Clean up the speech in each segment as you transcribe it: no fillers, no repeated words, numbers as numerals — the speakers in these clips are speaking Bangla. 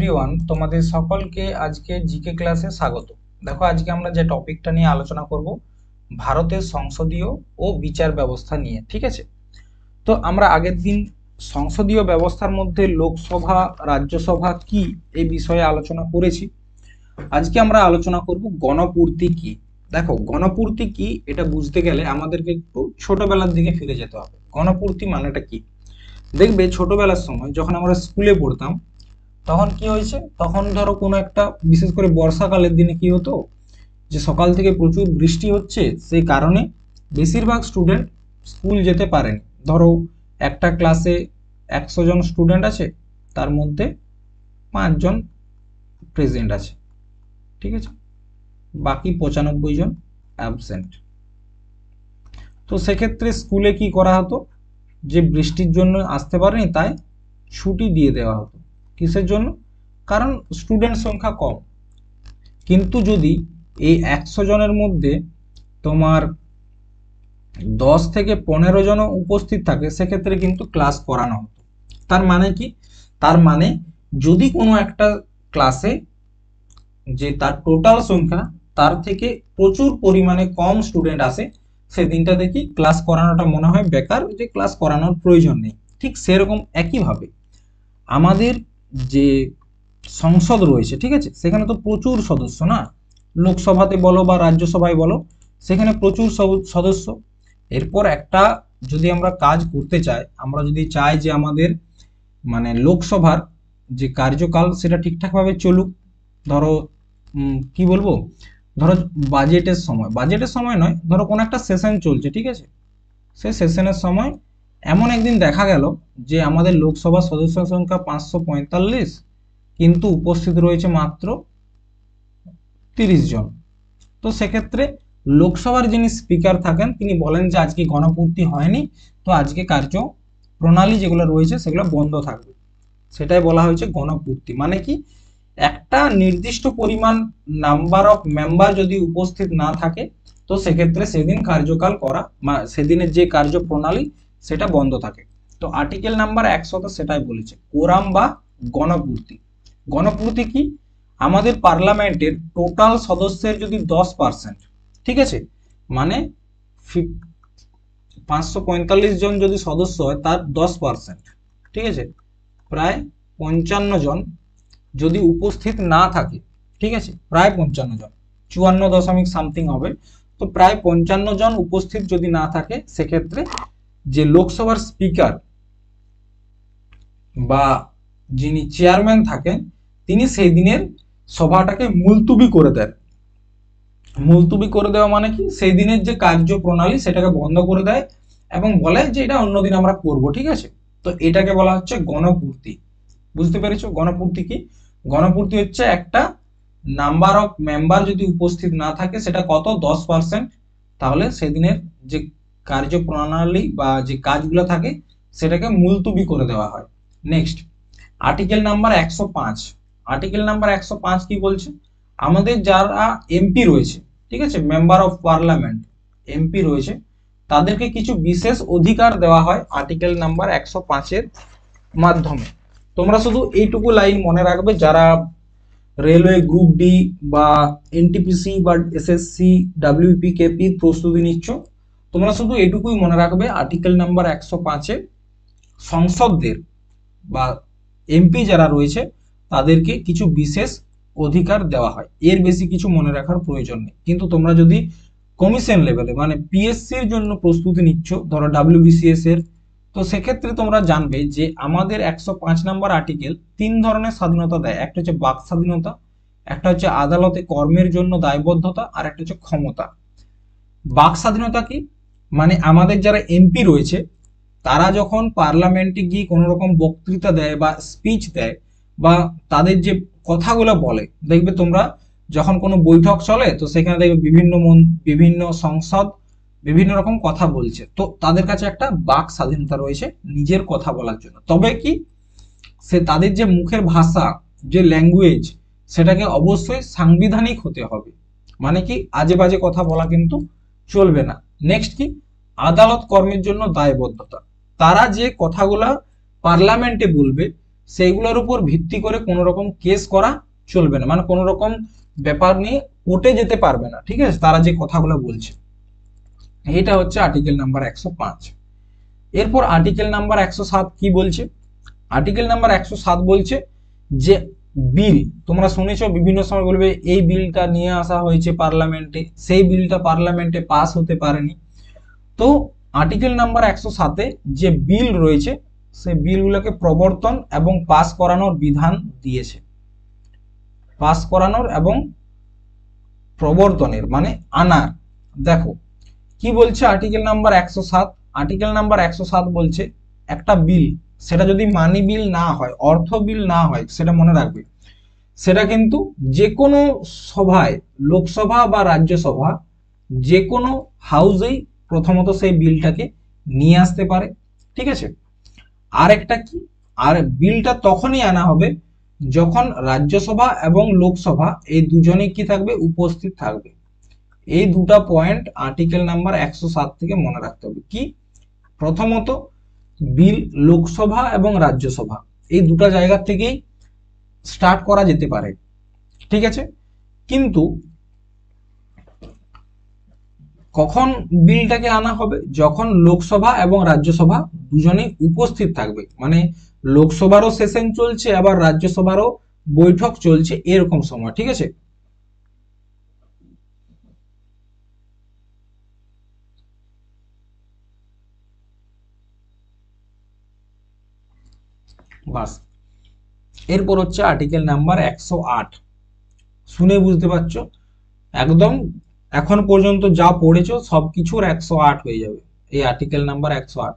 এভরিওয়ান, তোমাদের সকলকে আজকে জিকে ক্লাসে স্বাগত। দেখো, আজকে আমরা যে টপিকটা নিয়ে আলোচনা করব ভারতের সংসদীয় ও বিচার ব্যবস্থা নিয়ে। ঠিক আছে, তো আমরা আগের দিন সংসদীয় ব্যবস্থার মধ্যে লোকসভা রাজ্যসভা কি এই বিষয়ে আলোচনা করেছি। আজকে আমরা আলোচনা করব গণপূর্তি কি। দেখো, গণপূর্তি কি এটা বুঝতে গেলে আমাদেরকে একটু ছোটবেলার দিকে ফিরে যেতে হবে। গণপূর্তি মানেটা কি? দেখবে ছোটবেলার সময় যখন আমরা স্কুলে পড়তাম তখন কি হয়েছে, তখন ধরো কোনো একটা বিশেষ করে বর্ষাকালের দিনে কি হতো যে সকাল থেকে প্রচুর বৃষ্টি হচ্ছে, সেই কারণে বেশিরভাগ স্টুডেন্ট স্কুল যেতে পারেনি। ধরো একটা ক্লাসে 100 জন স্টুডেন্ট আছে, তার মধ্যে 5 জন প্রেজেন্ট আছে, ঠিক আছে, বাকি 95 জন অ্যাবসেন্ট। তো সেক্ষেত্রে স্কুলে কি করা হতো, যে বৃষ্টির জন্য আসতে পারেনি তাই ছুটি দিয়ে দেওয়া হতো। কিসের জন্য? কারণ স্টুডেন্ট সংখ্যা কম। কিন্তু যদি এই 100 জনের মধ্যে তোমার 10 থেকে 15 জন উপস্থিত থাকে, সেক্ষেত্রে কিন্তু ক্লাস করানো হতো। তার মানে কি? তার মানে যদি কোনো একটা ক্লাসে যে তার টোটাল সংখ্যা তার থেকে প্রচুর পরিমাণে কম স্টুডেন্ট আসে, সেদিনটা দেখি ক্লাস করানোটা মনে হয় বেকার, যে ক্লাস করানোর প্রয়োজন নেই। ঠিক সেরকম একইভাবে আমাদের যে সংসদ রয়েছে, ঠিক আছে, সেখানে তো প্রচুর সদস্য না, লোকসভাতে বলো বা রাজ্যসভায় বলো, সেখানে প্রচুর সদস্য। এরপর একটা যদি আমরা কাজ করতে চাই, আমরা যদি চাই যে আমাদের মানে লোকসভার যে কার্যকাল সেটা ঠিকঠাকভাবে চলুক, ধরো কি বলবো, ধরো বাজেটের সময় নয়, ধরো কোনো একটা সেশন চলছে, ঠিক আছে, সেই সেশনের সময় এমন একদিন দেখা গেল যে আমাদের লোকসভা সদস্য সংখ্যা 545, কিন্তু উপস্থিত রয়েছে মাত্র 30 জন। তো সেক্ষেত্রে লোকসভার যিনি স্পিকার থাকেন তিনি বলেন যে আজকে গণপূর্তি হয়নি, তো আজকে কার্য প্রণালী যেগুলো রয়েছে সেগুলো বন্ধ থাকবে। সেটাই বলা হয়েছে গণপূর্তি। মানে কি, একটা নির্দিষ্ট পরিমাণ নাম্বার অফ মেম্বার যদি উপস্থিত না থাকে, তো সেক্ষেত্রে সেদিন কার্যকাল করা, সেদিনের যে কার্য প্রণালী সেটা বন্ধ থাকে। তো আর্টিকেল নাম্বার 100 সেটাই বলেছে, কোরাম বা গণপূর্তি। গণপূর্তি কি? আমাদের পার্লামেন্টের টোটাল সদস্যের যদি 10%, ঠিক আছে, মানে 545 জন যদি সদস্য হয় তার 10%, ঠিক আছে, প্রায় 55 জন যদি উপস্থিত না থাকে, ঠিক আছে, প্রায় 55 জন, 54 দশমিক সামথিং হবে, তো প্রায় 55 জন উপস্থিত যদি না থাকে, সেক্ষেত্রে যে লোকসভার স্পিকার বা যিনি চেয়ারম্যান থাকেন তিনি সেই দিনের সভাটাকে মুলতুবি করে দেন। মুলতুবি করে দেওয়া মানে কি, সেই দিনের যে কার্যপ্রণালী সেটাকে বন্ধ করে দেয় এবং বলে যে এটা অন্যদিন আমরা করব, ঠিক আছে। তো এটাকে বলা হচ্ছে গণপূর্তি। বুঝতে পেরেছো গণপূর্তি কি? গণপূর্তি হচ্ছে একটা নাম্বার অফ মেম্বার যদি উপস্থিত না থাকে, সেটা কত, 10%, তাহলে সেদিনের যে কার্যপ্রণালী বা যে কাজগুলো থাকে সেটাকে মুলতুবি করে দেওয়া হয়। Next, article number 105। Article number 105 কি বলছে? আমাদের যারা এমপি রয়েছে, ঠিক আছে, মেম্বার অফ পার্লামেন্ট, এমপি রয়েছে, তাদেরকে কিছু বিশেষ অধিকার দেওয়া হয় আর্টিকেল নাম্বার 105-এর মাধ্যমে। তোমরা শুধু এইটুকু লাইন মনে রাখবে, যারা রেলওয়ে গ্রুপ ডি বা এনটিপিসি বা এসএসসি ডাব্লিউপি কেপি প্রস্তুতি নিচ্ছ, তোমরা শুধু এইটুকুই মনে রাখবে, আর্টিকেল নাম্বার 105-এ সংসদদের বা এমপি যারা রয়েছে তাদেরকে কিছু বিশেষ অধিকার দেওয়া হয়। এর বেশি কিছু মনে রাখার প্রয়োজন নেই। কিন্তু তোমরা যদি কমিশন লেভেলে মানে পিএসসির জন্য প্রস্তুতি নিচ্ছ, ধরো ডাব্লিউবিসিএস এর, তো সেক্ষেত্রে তোমরা জানবে যে আমাদের 105 নম্বর আর্টিকেল 3 ধরনের স্বাধীনতা দেয়। একটা হচ্ছে বাক স্বাধীনতা, একটা হচ্ছে আদালতে কর্মের জন্য দায়বদ্ধতা, আর একটা হচ্ছে ক্ষমতা। বাক স্বাধীনতা কি? মানে আমাদের যারা এমপি রয়েছে তারা যখন পার্লামেন্টে গিয়ে কোনো রকম বক্তৃতা দেয় বা স্পিচ দেয়, বা তাদের যে কথাগুলো বলে, দেখবে তোমরা যখন কোনো বৈঠক চলে তো সেখানে দেখবে বিভিন্ন সংসদ বিভিন্ন রকম কথা বলছে, তো তাদের কাছে একটা বাক স্বাধীনতা রয়েছে নিজের কথা বলার জন্য। তবে কি, সে তাদের যে মুখের ভাষা, যে ল্যাঙ্গুয়েজ, সেটাকে অবশ্যই সাংবিধানিক হতে হবে। মানে কি, আজে বাজে কথা বলা কিন্তু চলবে না। নেক্সট কি, আদালত কর্মের জন্য দায়বদ্ধতা। তারা যে কথাগুলা পার্লামেন্টে বলবে সেইগুলোর উপর ভিত্তি করে কোনো রকম কেস করা চলবে না, মানে কোনো রকম ব্যাপার নিয়ে কোর্টে যেতে পারবে না, ঠিক আছে, তারা যে কথাগুলো বলছে। এটা হচ্ছে আর্টিকেল নাম্বার 105। এরপর আর্টিকেল নাম্বার 107 কি বলছে? আর্টিকেল নাম্বার 107 বলছে যে বিল, তোমরা শুনেছো বিভিন্ন সময় বলবে এই বিলটা নিয়ে আসা হয়েছে পার্লামেন্টে, সেই বিলটা পার্লামেন্টে পাস হতে পারেনি। তো আর্টিকেল নাম্বার 107-এ যে বিল রয়েছে সেই বিলগুলোকে প্রবর্তন এবং পাস করানোর বিধান দিয়েছে। পাস করানোর এবং প্রবর্তনের মানে আনার। দেখো কি বলছে আর্টিকেল নাম্বার 107। আর্টিকেল নাম্বার 107 বলছে একটা বিল, সেটা যদি মানি বিল না হয়, অর্থ বিল না হয়, সেটা মনে রাখবে, সেটা কিন্তু যে কোনো সভায়, লোকসভা বা রাজ্যসভা, যে কোনো হাউসেই প্রথমত সেই বিলটাকে নিয়ে আসতে পারে, ঠিক আছে। আর একটা কি, আর বিলটা তখনই আনা হবে যখন রাজ্যসভা এবং লোকসভা এই দুজনেই কি থাকবে, উপস্থিত থাকবে। এই দুটা পয়েন্ট আর্টিকেল নাম্বার 107 থেকে মনে রাখতে হবে। কি, প্রথমত বিল লোকসভা এবং রাজ্যসভা এই দুটা জায়গা থেকেই স্টার্ট করা যেতে পারে, ঠিক আছে। কিন্তু কখন বিলটাকে আনা হবে, যখন লোকসভা এবং রাজ্যসভা দুজনেই উপস্থিত থাকবে, মানে লোকসভারও সেশন চলছে আবার রাজ্যসভারও বৈঠক চলছে, এরকম সময়, ঠিক আছে। বাস, এরপর হচ্ছে আর্টিকেল নাম্বার 108। শুনে বুঝতে পারছো, একদম এখন পর্যন্ত যা পড়েছো সবকিছুর 108 হয়ে যাবে এই আর্টিকেল নাম্বার 108।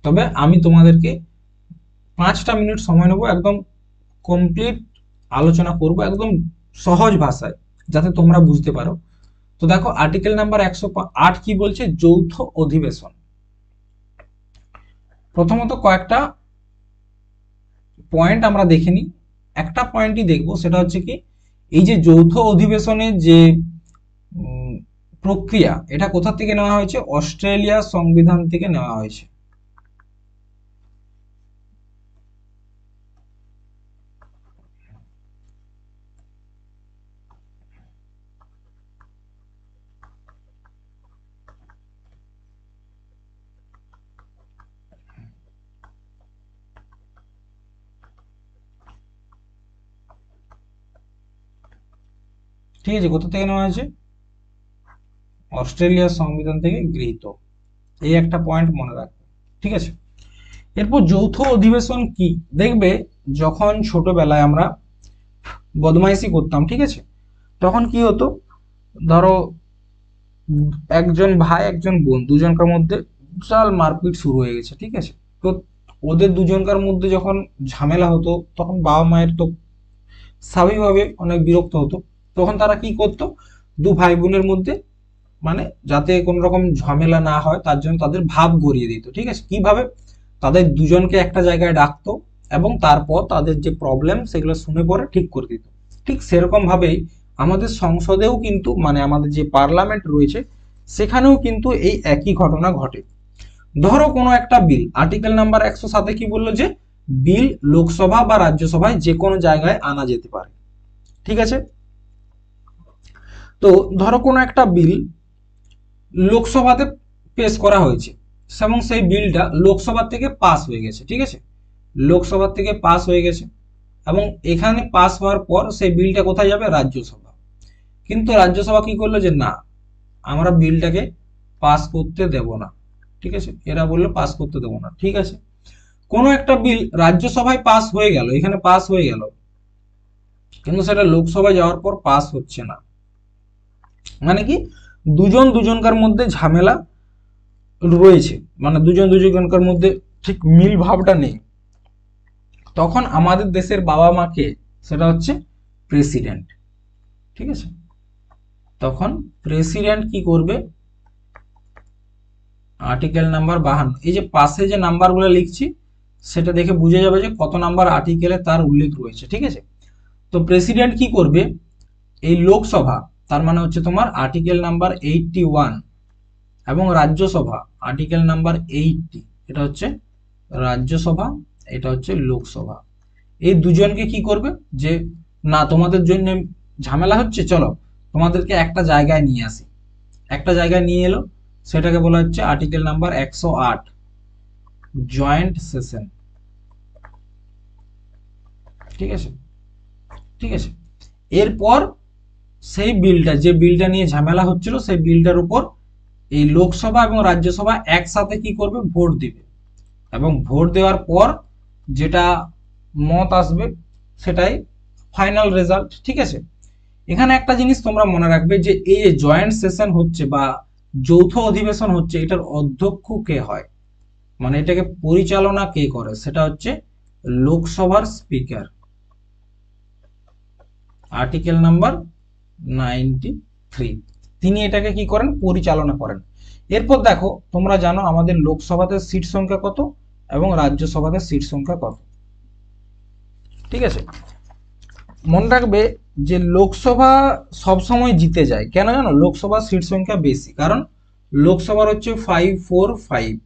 তবে আমি তোমাদেরকে 5টা মিনিট সময় নেবো, একদম কমপ্লিট আলোচনা করব একদম সহজ ভাষায়, যাতে তোমরা বুঝতে পারো। তো দেখো আর্টিকেল নাম্বার 108 কি বলছে, যৌথ অধিবেশন। প্রথমত কয়েকটা পয়েন্ট আমরা দেখে নিই। একটা পয়েন্টই দেখবো, সেটা হচ্ছে কি, এই যে যৌথ অধিবেশনের যে প্রক্রিয়া, এটা কোথা থেকে নেওয়া হয়েছে, অস্ট্রেলিয়ার সংবিধান থেকে নেওয়া হয়েছে। ঠিক আছে, কোথা থেকে নেওয়া হয়েছে, অস্ট্রেলিয়ার সংবিধান থেকে গৃহীত। এই একটা পয়েন্ট মনে রাখবে, ঠিক আছে। এরপর যৌথ অধিবেশন কি, দেখবে যখন ছোটবেলায় আমরা বদমাইশি করতাম, ঠিক আছে, তখন কি হতো, ধরো একজন ভাই একজন বোন দুজনকার মধ্যে বিশাল মারপিট শুরু হয়ে গেছে, ঠিক আছে। তো ওদের দুজনকার মধ্যে যখন ঝামেলা হতো, তখন বাবা মায়ের তো স্বাভাবিকভাবে অনেক বিরক্ত হতো। তখন তারা কি করতো, দু ভাই বোনের মধ্যে, মানে যাতে কোনো রকম ঝামেলা না হয় তার জন্য তাদের ভাব গড়িয়ে দিত, ঠিক আছে। কিভাবে, তাদের দুজনকে একটা জায়গায় ডাকতো এবং তারপর তাদের যে প্রবলেম সেগুলো শুনে পরে ঠিক করে দিত। ঠিক সেরকম ভাবেই আমাদের সংসদেও কিন্তু, মানে আমাদের যে পার্লামেন্ট রয়েছে সেখানেও কিন্তু এই একই ঘটনা ঘটে। ধরো কোনো একটা বিল, আর্টিকেল নাম্বার 107 কি বললো, যে বিল লোকসভা বা রাজ্যসভায় যে কোনো জায়গায় আনা যেতে পারে, ঠিক আছে। তো ধরো কোনো একটা বিল লোকসভাতে পেশ করা হয়েছে এবং সেই বিলটা লোকসভা থেকে পাস হয়ে গেছে, ঠিক আছে, লোকসভা থেকে পাস হয়ে গেছে এবং এখানে পাস হওয়ার পর সেই বিলটা কোথায় যাবে, রাজ্যসভা। কিন্তু রাজ্যসভা কি করলো, যে না, আমরা বিলটাকে পাস করতে দেব না, ঠিক আছে, এরা বললো পাস করতে দেব না, ঠিক আছে। কোনো একটা বিল রাজ্যসভায় পাস হয়ে গেল, এখানে পাস হয়ে গেল, কিন্তু সেটা লোকসভায় যাওয়ার পর পাস হচ্ছে না, মানে কি, দুজন দুজনকার মধ্যে ঝামেলা রয়েছে, মানে দুজন দুজনকার মধ্যে ঠিক মিল ভাবটা নেই। তখন আমাদের দেশের বাবা মাকে, সেটা হচ্ছে প্রেসিডেন্ট, ঠিক আছে। তখন প্রেসিডেন্ট কি করবে, আর্টিকেল নাম্বার 52, এই যে পাশে যে নাম্বারগুলো লিখছি সেটা দেখে বুঝে যাবে যে কত নাম্বার আর্টিকেলে তার উল্লেখ রয়েছে, ঠিক আছে। তো প্রেসিডেন্ট কি করবে, এই লোকসভা, তার মানে হচ্ছে তোমার আর্টিকেল নাম্বার 81, এবং রাজ্যসভা আর্টিকেল নাম্বার 80, এটা হচ্ছে রাজ্যসভা, এটা হচ্ছে লোকসভা। এই দুজনকে কি করবে, যে না তোমাদের জন্য ঝামেলা হচ্ছে, চলো তোমাদেরকে একটা জায়গায় নিয়ে আসি। একটা জায়গায় নিয়ে এলো, সেটাকে বলা হচ্ছে আর্টিকেল নাম্বার 108, জয়েন্ট সেশন। ঠিক আছে, ঠিক আছে। এরপর সেই বিলটা, যে বিলটা নিয়ে ঝামেলা হচ্ছিল, সেই বিলটার উপর এই লোকসভা এবং রাজ্যসভা একসাথে কি করবে, ভোট দিবে। এবং ভোট দেওয়ার পর যেটা মত আসবে সেটাই ফাইনাল রেজাল্ট। ঠিক আছে। এখানে একটা জিনিস তোমরা মনে রাখবে, যে এই যে জয়েন্ট সেশন হচ্ছে বা যৌথ অধিবেশন হচ্ছে, এটার অধ্যক্ষ কে হয়, মানে এটাকে পরিচালনা কে করে, সেটা হচ্ছে লোকসভার স্পিকার। আর্টিকেল নাম্বার 93, তিনি এটাকে কি করেন, পরিচালনা করেন। এরপর দেখো, তোমরা জানো আমাদের লোকসভাতে সিট সংখ্যা কত এবং রাজ্যসভাতে সিট সংখ্যা কত। ঠিক আছে, মনে রাখবে যে লোকসভা সবসময় জিতে যায়, কেন জানো, লোকসভার সিট সংখ্যা বেশি, কারণ লোকসভার হচ্ছে 545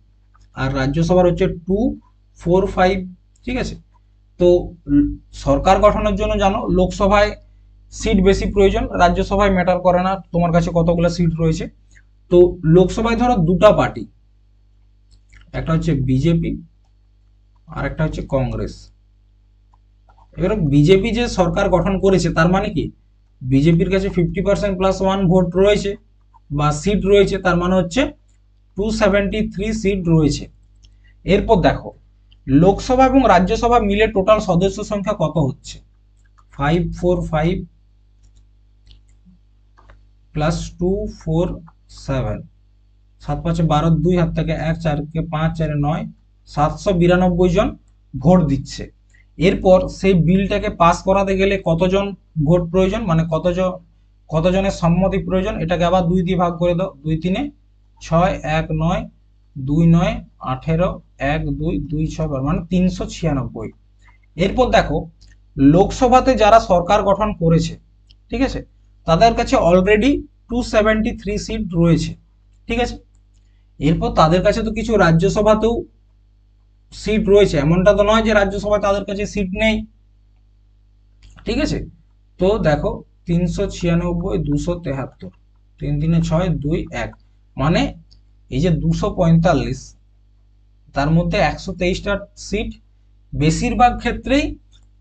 আর রাজ্যসভার হচ্ছে 245। ঠিক আছে। তো সরকার গঠনের জন্য জানো লোকসভায় সিট বেশি প্রয়োজন, রাজ্যসভায় ম্যাটার করে না তোমার কাছে কতগুলো সিট রয়েছে। তো লোকসভায় ধরো দুটা পার্টি, একটা হচ্ছে বিজেপি আর একটা হচ্ছে কংগ্রেস। এবার বিজেপি যে সরকার গঠন করেছে, তার মানে কি বিজেপির কাছে 50% প্লাস ওয়ান ভোট রয়েছে বা সিট রয়েছে, তার মানে হচ্ছে 273 সিট রয়েছে। এরপর দেখো, লোকসভা এবং রাজ্যসভা মিলে টোটাল সদস্য সংখ্যা কত হচ্ছে, 545 প্লাস 247, 7 5 12, 2 হাত থেকে 1, 4 কে 5, 4 9, 792 জন ভোট দিচ্ছে। এরপর সেই বিলটাকে পাস করাতে গেলে কতজন ভোট প্রয়োজন, মানে কতজনের সম্মতি প্রয়োজন, এটাকে আবার 2 দিয়ে ভাগ করে দাও, 2 3 6, 1 9, 2 9 18, 1 2 2 6, মানে 396। এরপর দেখো, লোকসভাতে যারা সরকার গঠন করেছে, ঠিক আছে, তাদের কাছে অলরেডি 273 সিট রয়েছে। ঠিক আছে। এরপর তাদের কাছে তো কিছু রাজ্যসভাতেও সিট রয়েছে, এমনটা তো নয় যে রাজ্যসভায় তাদের কাছে সিট নেই। ঠিক আছে। তো দেখো, 396, 273, 3 3 6, 2 1, মানে এই যে 245, তার মধ্যে 123টা সিট বেশিরভাগ ক্ষেত্রেই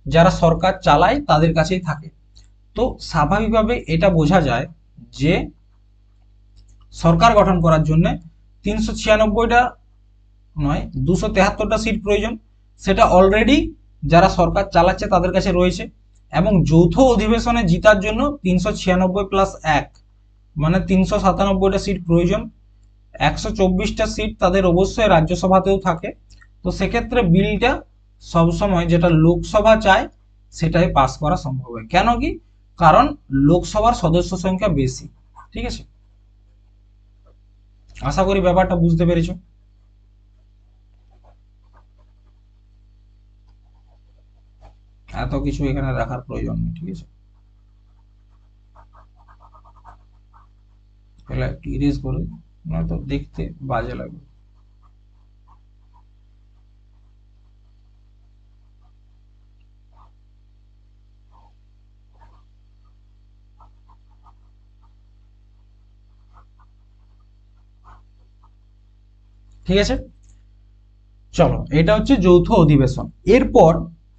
যারা সরকার চালায় তাদের কাছেই থাকে। তো স্বাভাবিকভাবে এটা বোঝা যায় যে সরকার গঠন করার জন্য 396টা নয়, 273টা সিট প্রয়োজন, সেটা অলরেডি যারা সরকার চালাচ্ছে তাদের কাছে রয়েছে। এবং যৌথ অধিবেশনে জিতার জন্য 396 প্লাস 1, মানে 397টা সিট প্রয়োজন। 124টা সিট তাদের অবশ্যই রাজ্যসভাতেও থাকে। তো সেক্ষেত্রে বিলটা সবসময় যেটা লোকসভা চায় সেটাই পাস করা সম্ভব হয়। কেন কি, কারণ লোকসভার সদস্য সংখ্যা বেশি। ঠিক আছে, আশা করি ব্যাপারটা বুঝতে পেরেছো। এত কিছু এখানে রাখার প্রয়োজন নেই। ঠিক আছে, তাহলে একটু ইরেজ করে, নয়তো দেখতে বাজে লাগবে। ঠিক আছে, চলো, এটা হচ্ছে যৌথ অধিবেশন। এরপর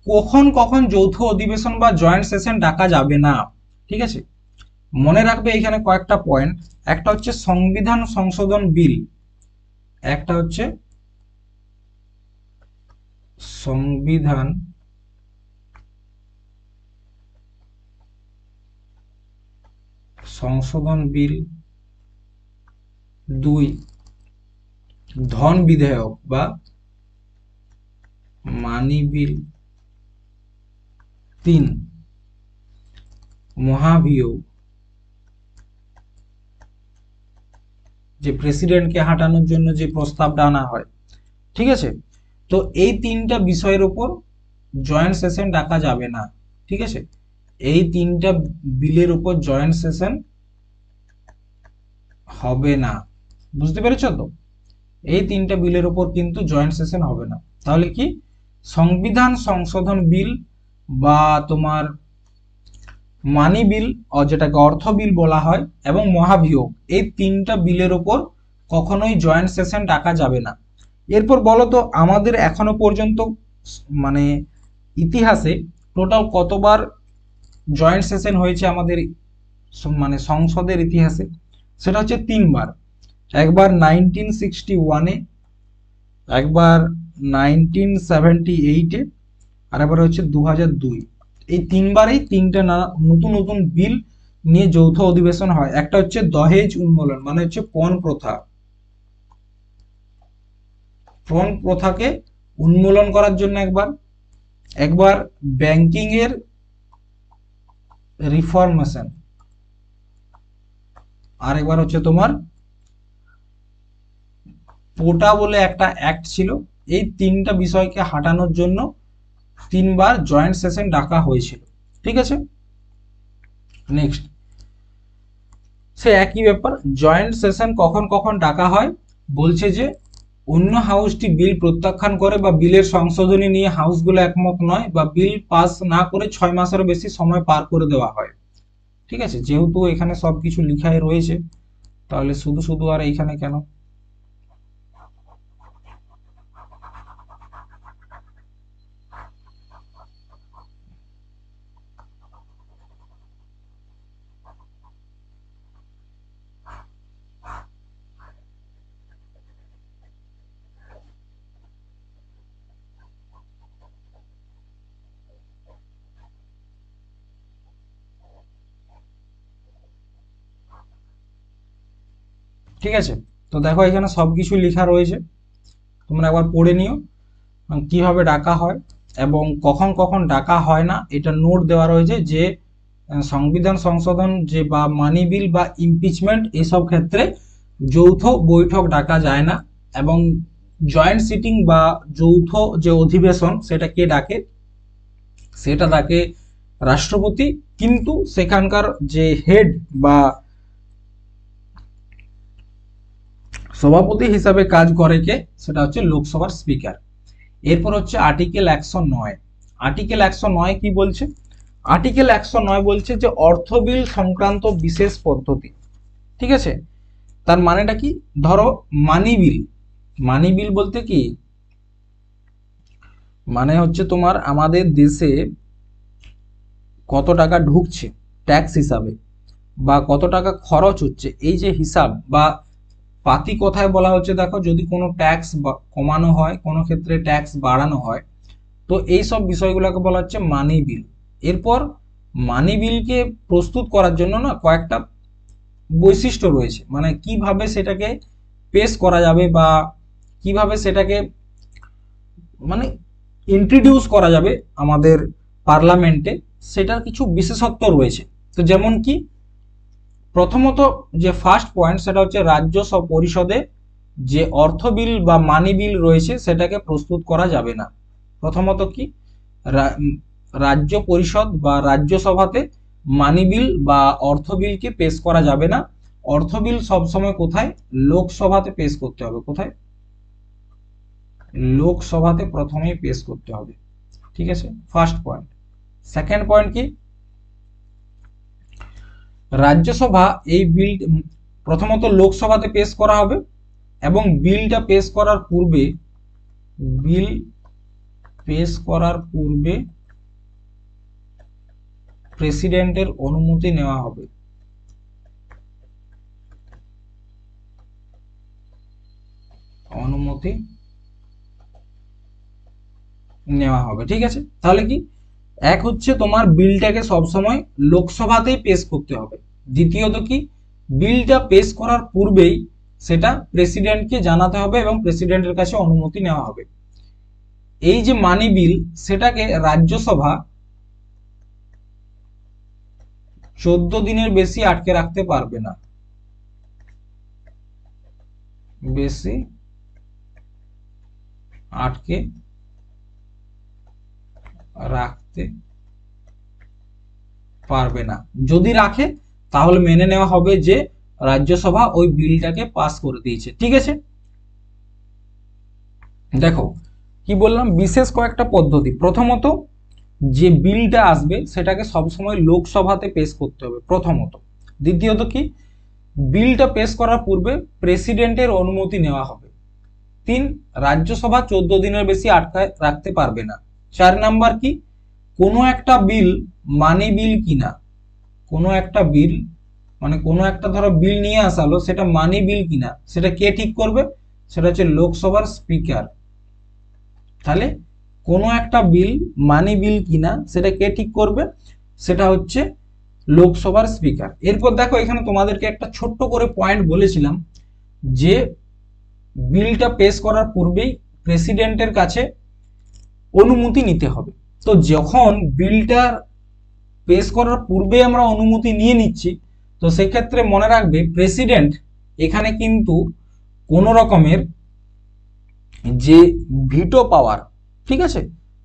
কখন কখন যৌথ অধিবেশন বা জয়েন্ট সেশন ডাকা যাবে না, ঠিক আছে, মনে রাখবে এখানে কয়েকটা পয়েন্ট। একটা হচ্ছে সংবিধান সংশোধন বিল, একটা হচ্ছে সংবিধান সংশোধন বিল, 2 ধন বিধেয়ক বা মানি বিল, 3 মহাভিয়োগ, যে প্রেসিডেন্টকে হাঁটানোর জন্য যে প্রস্তাবটা আনা হয়। ঠিক আছে। তো এই 3টা বিষয়ের উপর জয়েন্ট সেশন ডাকা যাবে না। ঠিক আছে, এই 3টা বিলের উপর জয়েন্ট সেশন হবে না। বুঝতে পেরেছ তো, এই 3টা বিলের উপর কিন্তু জয়েন্ট সেশন হবে না। তাহলে কি, সংবিধান সংশোধন বিল বা তোমার মানি বিল, যেটাকে অর্থ বিল বলা হয়, এবং মহাভিয়োগ, এই তিনটা বিলের ওপর কখনোই জয়েন্ট সেশন ডাকা যাবে না। এরপর বলো তো আমাদের এখনো পর্যন্ত মানে ইতিহাসে টোটাল কতবার জয়েন্ট সেশন হয়েছে আমাদের মানে সংসদের ইতিহাসে? সেটা হচ্ছে 3বার। একবার 1961-এ, একবার 1978-এ, আর একবার হচ্ছে 2002। এই 3বারেই 3টে নতুন নতুন বিল নিয়ে যৌথ অধিবেশন হয়। একটা হচ্ছে দহেজ উন্মূলন, মানে হচ্ছে পণ প্রথা, পণ প্রথাকে উন্মূলন করার জন্য একবার, একবার ব্যাংকিং এর রিফরমেশন, আর একবার হচ্ছে তোমার পোটা বলে একটা অ্যাক্ট ছিল। এই 3টা বিষয়কে হাঁটানোর জন্য 3বার জয়েন্ট সেশন ডাকা হয়েছিল। ঠিক আছে, নেক্সট সে একই ব্যাপার, জয়েন্ট সেশন কখন কখন ডাকা হয়? বলছে যে অন্য হাউসটি বিল প্রত্যাখ্যান করে বা বিলের সংশোধনী নিয়ে হাউসগুলো একমত নয়, বা বিল পাস না করে 6 মাসেরও বেশি সময় পার করে দেওয়া হয়। ঠিক আছে, যেহেতু এখানে সবকিছু লিখাই রয়েছে, তাহলে শুধু শুধু আর এইখানে কেন? ঠিক আছে, তো দেখো এখানে সবকিছু লেখা রয়েছে, তোমরা একবার পড়ে নিও কিভাবে ডাকা হয় এবং কখন কখন ডাকা হয় না। এটা নোট দেওয়া রয়েছে যে সংবিধান সংশোধন যে বা মানি বিল বা ইমপিচমেন্ট এসব ক্ষেত্রে যৌথ বৈঠক ডাকা যায় না, এবং জয়েন্ট সিটিং বা যৌথ যে অধিবেশন সেটা কে ডাকে? সেটা ডাকে রাষ্ট্রপতি, কিন্তু সেখানকার যে হেড বা সভাপতি হিসাবে কাজ করে কে? সেটা হচ্ছে লোকসভার স্পিকার। এরপর হচ্ছে আর্টিকেল 109। আর্টিকেল 109 কি বলছে? আর্টিকেল 109 বলছে যে অর্থ বিল সংক্রান্ত বিশেষ পদ্ধতি। ঠিক আছে, তার মানেটা কি? ধরো মানি বিল, মানি বিল বলতে কি মানে হচ্ছে তোমার আমাদের দেশে কত টাকা ঢুকছে ট্যাক্স হিসাবে বা কত টাকা খরচ হচ্ছে, এই যে হিসাব বা পাতি কথায় বলা হচ্ছে, দেখো যদি কোনো ট্যাক্স কমানো হয়, কোনো ক্ষেত্রে ট্যাক্স বাড়ানো হয়, তো এই সব বিষয়গুলোকে বলা হচ্ছে মানি বিল। এরপর মানি বিলকে প্রস্তুত করার জন্য না কয়েকটা বৈশিষ্ট্য রয়েছে, মানে কিভাবে সেটাকে পেশ করা যাবে বা কিভাবে সেটাকে মানে ইন্ট্রোডিউস করা যাবে আমাদের পার্লামেন্টে, সেটার কিছু বিশেষত্ব রয়েছে। তো যেমন কি, প্রথমত যে ফার্স্ট পয়েন্ট সেটা হচ্ছে রাজ্য পরিষদে যে অর্থ বিল বা মানি বিল রয়েছে সেটাকে প্রস্তুত করা যাবে না। প্রথমত কি, রাজ্য পরিষদ বা রাজ্যসভাতে মানি বিল বা অর্থ বিলকে পেশ করা যাবে না। অর্থ বিল সবসময় কোথায়? লোকসভাতে পেশ করতে হবে। কোথায়? লোকসভাতে প্রথমেই পেশ করতে হবে। ঠিক আছে, ফার্স্ট পয়েন্ট। সেকেন্ড পয়েন্ট কি, রাজ্যসভা এই বিল প্রথমত লোকসভাতে পেশ করা হবে, এবং বিলটা পেশ করার পূর্বে, বিল পেশ করার পূর্বে প্রেসিডেন্টের অনুমতি নেওয়া হবে। অনুমতি নেওয়া হবে। ঠিক আছে, তাহলে কি, এক হচ্ছে তোমার বিলটাকে সবসময় লোকসভাতেই পেশ করতে হবে। দ্বিতীয়ত কি, বিলটা পেশ করার পূর্বেই সেটা প্রেসিডেন্টকে জানাতে হবে এবং প্রেসিডেন্টের কাছে অনুমতি নেওয়া হবে। এই যে মানি বিল, সেটাকে রাজ্যসভা 14 দিনের বেশি আটকে রাখতে পারবে না। বেশি আটকে রাখতে পারবে না। যদি রাখে তাহলে মেনে নেওয়া হবে যে রাজ্যসভা ওই বিলটাকে পাস করে দিয়েছে। ঠিক আছে, দেখো কি বললাম, বিশেষ কয়েকটা পদ্ধতি। প্রথমত যে বিলটা আসবে সেটাকে সবসময় লোকসভাতে পেশ করতে হবে প্রথমত। দ্বিতীয়ত কি, বিলটা পেশ করার পূর্বে প্রেসিডেন্টের অনুমতি নেওয়া হবে। 3, রাজ্যসভা 14 দিনের বেশি আটকায় রাখতে পারবে না। 4 নাম্বার কি, কোনো একটা বিল মানি বিল কিনা, কোনো একটা বিল মানে কোনো একটা ধরো বিল নিয়ে আসা হলো, সেটা মানি বিল কিনা সেটা কে ঠিক করবে, সেটা হচ্ছে লোকসভার স্পিকার। তাহলে কোনো একটা বিল মানি বিল কিনা সেটা কে ঠিক করবে, সেটা হচ্ছে লোকসভার স্পিকার। এরপর দেখো এখানে তোমাদেরকে একটা ছোট্ট করে পয়েন্ট বলেছিলাম যে বিলটা পেশ করার পূর্বেই প্রেসিডেন্টের কাছে অনুমতি নিতে হবে। তো যখন বিলটা পেশ করার পূর্বে আমরা অনুমতি নিয়ে নিচ্ছি, তো সেক্ষেত্রে মনে রাখবে প্রেসিডেন্ট এখানে কিন্তু কোনো রকমের যে ভিটো পাওয়ার, ঠিক আছে,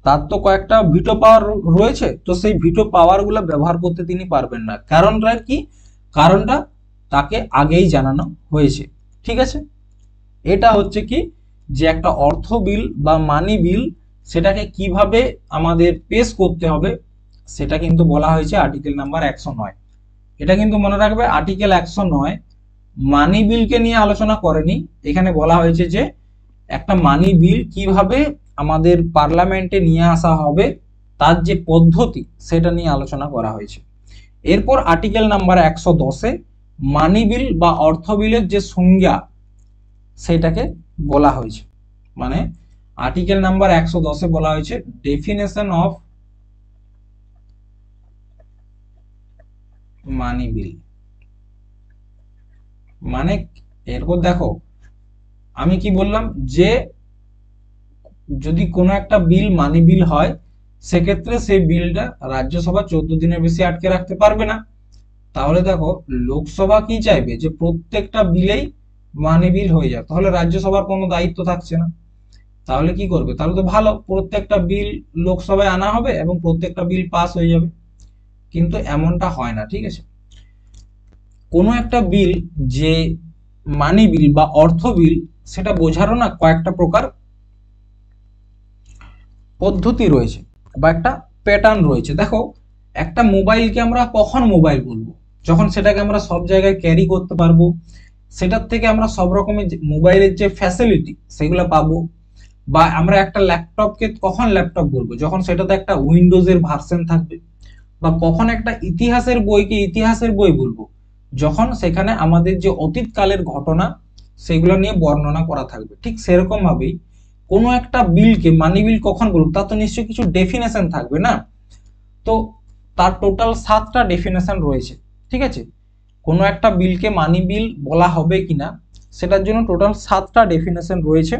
তার তো কয়েকটা ভিটো পাওয়ার রয়েছে, তো সেই ভিটো পাওয়ারগুলো ব্যবহার করতে তিনি পারবেন না। কারণটা কি, কারণটা তাকে আগেই জানানো হয়েছে, ঠিক আছে। এটা হচ্ছে কি, যে একটা অর্থ বিল বা মানি বিল সেটাকে কিভাবে আমাদের পেশ করতে হবে সেটা কিন্তু বলা হয়েছে আর্টিকেল নাম্বার 109। এটা কিন্তু মনে রাখবে, আর্টিকেল 109 মানি বিলকে নিয়ে আলোচনা করেনি, এখানে বলা হয়েছে যে একটা মানি বিল কিভাবে আমাদের পার্লামেন্টে নিয়ে আসা হবে তার যে পদ্ধতি সেটা নিয়ে আলোচনা করা হয়েছে। এরপর আর্টিকেল নাম্বার 110-এ মানি বিল বা অর্থ বিলের যে সংজ্ঞা সেটাকে বলা হয়েছে। মানে আর্টিকেল নাম্বার 110-এ বলা হয়েছে ডেফিনেশন অফ মানি বিল। মানে এরপর দেখো আমি কি বললাম, যে যদি কোনো একটা বিল মানি বিল হয় সেক্ষেত্রে সেই বিলটা রাজ্যসভা 14 দিনের বেশি আটকে রাখতে পারবে না। তাহলে দেখো লোকসভা কি চাইবে, যে প্রত্যেকটা বিলেই মানি বিল হয়ে যায়, তাহলে রাজ্যসভার কোনো দায়িত্ব থাকছে না। তাহলে কি করবে, তাহলে তো ভালো, প্রত্যেকটা বিল লোকসভায় আনা হবে এবং প্রত্যেকটা বিল পাস হয়ে যাবে। কিন্তু এমনটা হয় না, ঠিক আছে। কোনো একটা বিল যে মানি বিল বা অর্থ বিল সেটা বোঝারও না কয়েকটা প্রকার পদ্ধতি রয়েছে বা একটা প্যাটার্ন রয়েছে। দেখো একটা মোবাইলকে আমরা কখন মোবাইল বলবো, যখন সেটাকে আমরা সব জায়গায় ক্যারি করতে পারবো, সেটার থেকে আমরা সব রকমের মোবাইলের যে ফ্যাসিলিটি সেগুলো পাবো। বা আমরা একটা ল্যাপটপকে কখন ল্যাপটপ বলবো, যখন সেটাতে একটা উইন্ডোজের ভার্সন থাকবে। বা কখন একটা ইতিহাসের বইকে ইতিহাসের বই বলবো, যখন সেখানে আমাদের যে অতীতকালের ঘটনা সেগুলো নিয়ে বর্ণনা করা থাকবে। ঠিক সেরকম ভাবেই কোনো একটা বিলকে মানি বিল কখন বলবো, তার তো নিশ্চয়ই কিছু ডেফিনেশন থাকবে না। তো তার টোটাল 7টা ডেফিনেশন রয়েছে, ঠিক আছে। কোনো একটা বিলকে মানি বিল বলা হবে কিনা সেটার জন্য টোটাল 7টা ডেফিনেশন রয়েছে।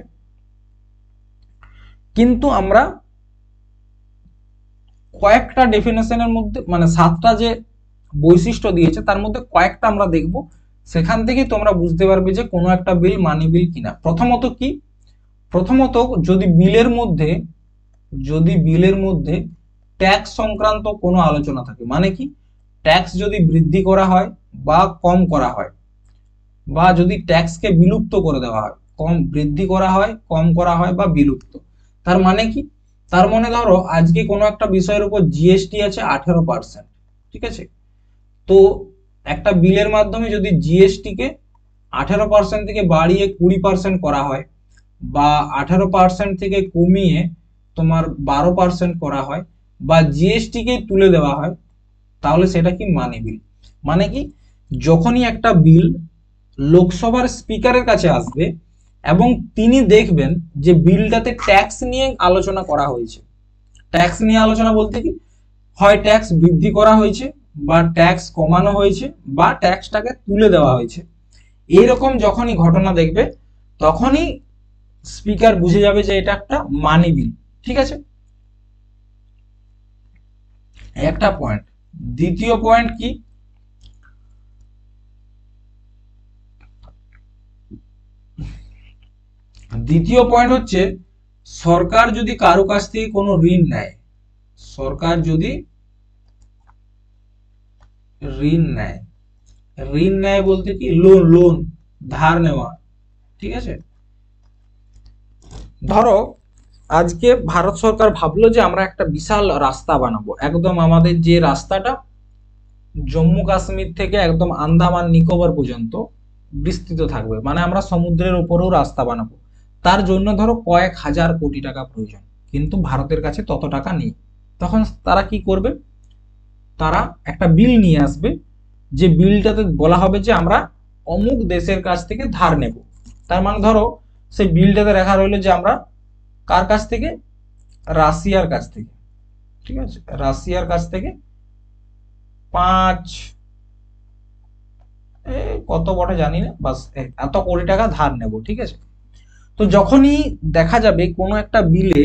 কিন্তু আমরা কয়েকটা ডেফিনেশনের মধ্যে মানে 7টা যে বৈশিষ্ট্য দিয়েছে তার মধ্যে কয়েকটা আমরা দেখব, সেখান থেকে তোমরা বুঝতে পারবে যে কোনো একটা বিল মানি বিল কিনা। প্রথমত কি, প্রথমত যদি বিলের মধ্যে ট্যাক্স সংক্রান্ত কোনো আলোচনা থাকে, মানে কি ট্যাক্স যদি বৃদ্ধি করা হয় বা কম করা হয়, বা যদি ট্যাক্সকে বিলুপ্ত করে দেওয়া হয়, কম বৃদ্ধি করা হয়, কম করা হয় বা বিলুপ্ত। তার মানে কি, তার মানে ধরো আজকে কোনো একটা বিষয়ের উপর জিএসটি আছে 18%, ঠিক আছে। তো একটা বিলের মাধ্যমে যদি জিএসটি কে 18% থেকে বাড়িয়ে 20% করা হয়, বা 18% থেকে কমিয়ে তোমার 12% করা হয়, বা জিএসটি কে তুলে দেওয়া হয়, তাহলে সেটা কি মানি বিল। মানে কি, যখনই একটা বিল লোকসভার স্পিকারের কাছে আসবে এবং তিনি দেখবেন যে বিলটাতে ট্যাক্স নিয়ে আলোচনা করা হয়েছে, ট্যাক্স নিয়ে আলোচনা বলতে কি, হয় ট্যাক্স বৃদ্ধি করা হয়েছে বা ট্যাক্স কমানো হয়েছে বা ট্যাক্সটাকে তুলে দেওয়া হয়েছে, এইরকম যখনই ঘটনা দেখবে তখনই স্পিকার বুঝে যাবে যে এটা একটা মানি বিল, ঠিক আছে। একটা পয়েন্ট। দ্বিতীয় পয়েন্ট কি, দ্বিতীয় পয়েন্ট হচ্ছে সরকার যদি কারো কাছ থেকে কোনো ঋণ নেয়, সরকার যদি ঋণ নেয়, ঋণ নেয় বলতে কি, লোন, ধার নেওয়া, ঠিক আছে। ধরো আজকে ভারত সরকার ভাবলো যে আমরা একটা বিশাল রাস্তা বানাবো, একদম আমাদের যে রাস্তাটা জম্মু কাশ্মীর থেকে একদম আন্দামান নিকোবর পর্যন্ত বিস্তৃত থাকবে, মানে আমরা সমুদ্রের উপরেও রাস্তা বানাবো। তার জন্য ধরো কয়েক হাজার কোটি টাকা প্রয়োজন, কিন্তু ভারতের কাছে তত টাকা নেই। তখন তারা কি করবে, তারা একটা বিল নিয়ে আসবে, যে বিলটাতে বলা হবে যে আমরা অমুক দেশের কাছ থেকে ধার নেব। তার মানে ধরো সেই বিলটাতে লেখা রইলো যে আমরা কার কাছ থেকে, রাশিয়ার কাছ থেকে, ঠিক আছে, রাশিয়ার কাছ থেকে 5 কত বড় জানি না, বাস এত কোটি টাকা ধার নেব, ঠিক আছে। তো যখনই দেখা যাবে কোনো একটা বিলে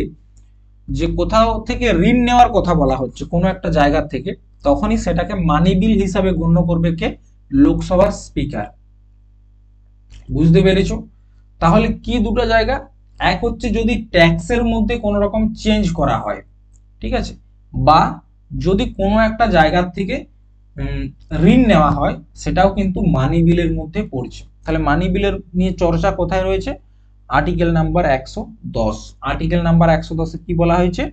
যে কোথাও থেকে ঋণ নেওয়ার কথা বলা হচ্ছে কোনো একটা জায়গা থেকে, তখনই সেটাকে মানি বিল হিসাবে গণ্য করবে কে, লোকসভার স্পিকার। বুঝতে পেরেছো? তাহলে কি দুটো জায়গা, এক হচ্ছে যদি ট্যাক্সের মধ্যে কোনো রকম চেঞ্জ করা হয়, ঠিক আছে, বা যদি কোনো একটা জায়গার থেকে ঋণ নেওয়া হয়, সেটাও কিন্তু মানি বিলের মধ্যে পড়ছে। তাহলে মানি বিলের নিয়ে চর্চা কোথায় রয়েছে, আর্টিকেল নাম্বার 110। আর্টিকেল নাম্বার 110 কি বলা হয়েছে,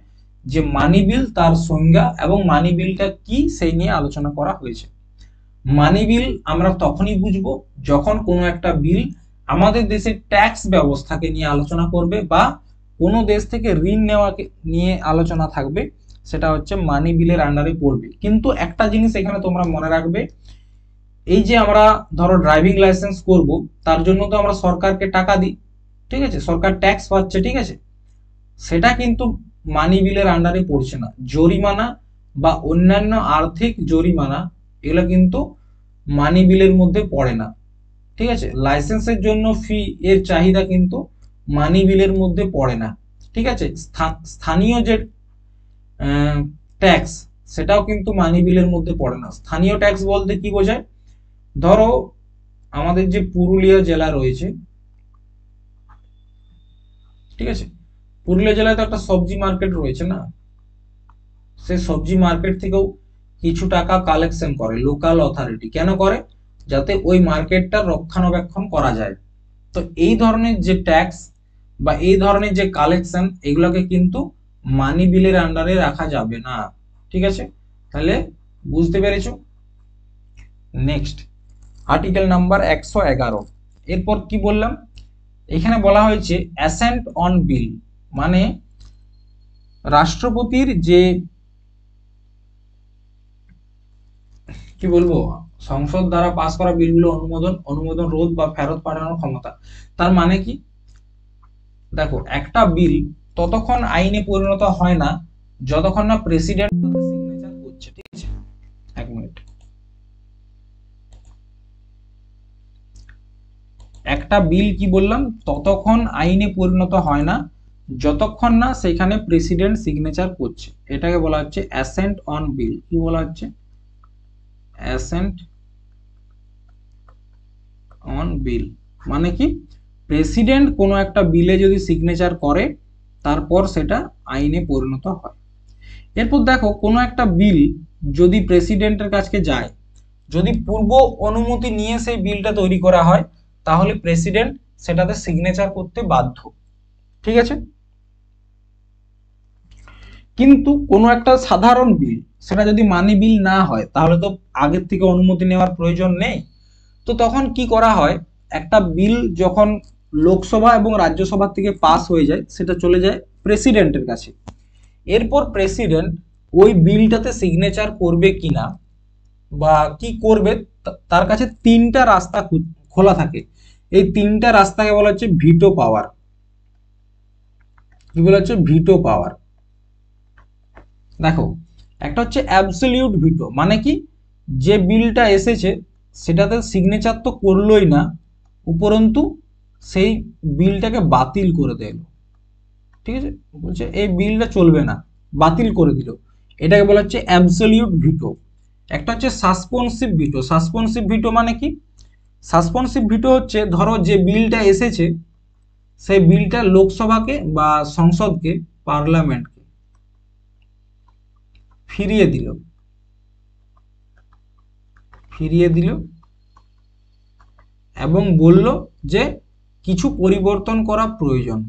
যে মানি বিল, তার সংজ্ঞা এবং মানি বিলটা কি সেই নিয়ে আলোচনা করা হয়েছে। মানি বিল আমরা তখনই বুঝবো যখন কোনো একটা বিল আমাদের দেশের ট্যাক্স ব্যবস্থাকে নিয়ে আলোচনা করবে, বা কোনো দেশ থেকে ঋণ নেওয়াকে নিয়ে আলোচনা থাকবে, সেটা হচ্ছে মানি বিলের আন্ডারে পড়বে। কিন্তু একটা জিনিস এখানে তোমরা মনে রাখবে, এই যে আমরা ধরো ড্রাইভিং লাইসেন্স করব, তার জন্য তো আমরা সরকারকে টাকা দিই, ঠিক আছে, সরকার ট্যাক্স পাচ্ছে, ঠিক আছে, সেটা কিন্তু মানি বিলের আন্ডারে পড়ছে না। জরিমানা বা অন্যান্য আর্থিক জরিমানা এগুলো কিন্তু মানি বিলের মধ্যে পড়ে না, ঠিক আছে। লাইসেন্সের জন্য ফি এর চাহিদা কিন্তু মানি বিলের মধ্যে পড়ে না, ঠিক আছে। স্থানীয় যে ট্যাক্স, সেটাও কিন্তু মানি বিলের মধ্যে পড়ে না। স্থানীয় ট্যাক্স বলতে কি বোঝায়, ধরো আমাদের যে পুরুলিয়া জেলা রয়েছে, ঠিক আছে, পুরুলিয়া জেলায় তো একটা সবজি মার্কেট রয়েছে না, সেই সবজি মার্কেট থেকেও কিছু টাকা কালেকশন করে লোকাল অথরিটি। কেন করে, যাতে ওই মার্কেটটা রক্ষণাবেক্ষণ করা যায়। তো এই ধরনের যে ট্যাক্স বা এই ধরনের যে কালেকশন, এগুলোকে কিন্তু মানি বিলের আন্ডারে রাখা যাবে না, ঠিক আছে। তাহলে বুঝতে পেরেছো। Next article number 111। এরপর কি বললাম, এখানে বলা হয়েছে অ্যাসেন্ট অন বিল, মানে রাষ্ট্রপতির যে কি বলবো, সংসদ দ্বারা পাস করা বিলগুলো অনুমোদন রোধ বা ফেরত পাঠানোর ক্ষমতা। তার মানে কি, দেখো একটা বিল ততক্ষণ আইনে পরিণত হয় না যতক্ষণ না প্রেসিডেন্ট সিগনেচার করছে, ঠিক আছে। এক মিনিট, একটা বিল কি বললাম, ততক্ষণ আইনে পরিণত হয় না যতক্ষণ না সেখানে প্রেসিডেন্ট সিগনেচার করছে। এটাকে বলা হচ্ছে অ্যাসেন্ট অন বিল। কি বলা হচ্ছে, অ্যাসেন্ট অন বিল, মানে কি, প্রেসিডেন্ট কোনো একটা বিলে যদি সিগনেচার করে, তারপর সেটা আইনে পরিণত হয়। এরপর দেখো কোনো একটা বিল যদি প্রেসিডেন্টের কাছে যায়, যদি পূর্ব অনুমতি নিয়ে সেই বিলটা তৈরি করা হয়, তাহলে প্রেসিডেন্ট সেটাতে সিগনেচার করতে বাধ্য, ঠিক আছে। কিন্তু কোনো একটা সাধারণ বিল, সেটা যদি মানি বিল না হয়, তাহলে তো আগের থেকে অনুমতি নেওয়ার প্রয়োজন নেই। তো তখন কি করা হয়, একটা বিল যখন লোকসভা এবং রাজ্যসভা থেকে পাস হয়ে যায়, সেটা চলে যায় প্রেসিডেন্টের কাছে। এরপর প্রেসিডেন্ট ওই বিলটাতে সিগনেচার করবে কিনা বা কি করবে, তার কাছে তিনটা রাস্তা খোলা থাকে। এই তিনটা রাস্তাকে বলা হচ্ছে ভিটো পাওয়ার। কি বলা হচ্ছে, ভিটো পাওয়ার। দেখো, একটা হচ্ছে অ্যাবসলিউট ভিটো, মানে কি, যে বিলটা এসেছে সেটাতে সিগনেচার তো করলোই না, উপরন্তু সেই বিলটাকে বাতিল করে দিল, ঠিক আছে, বলছে এই বিলটা চলবে না, বাতিল করে দিল। এটাকে বলা হচ্ছে অ্যাবসলিউট ভিটো। একটা হচ্ছে সাসপেনসিভ ভিটো। সাসপেনসিভ ভিটো মানে কি, সাসপেনসিভ ভিটো হচ্ছে ধরো যে বিলটা এসেছে, সেই বিলটা লোকসভাকে বা সংসদকে, পার্লামেন্টকে ফিরিয়ে দিল, ফিরিয়ে দিল এবং বলল যে কিছু পরিবর্তন করা প্রয়োজন।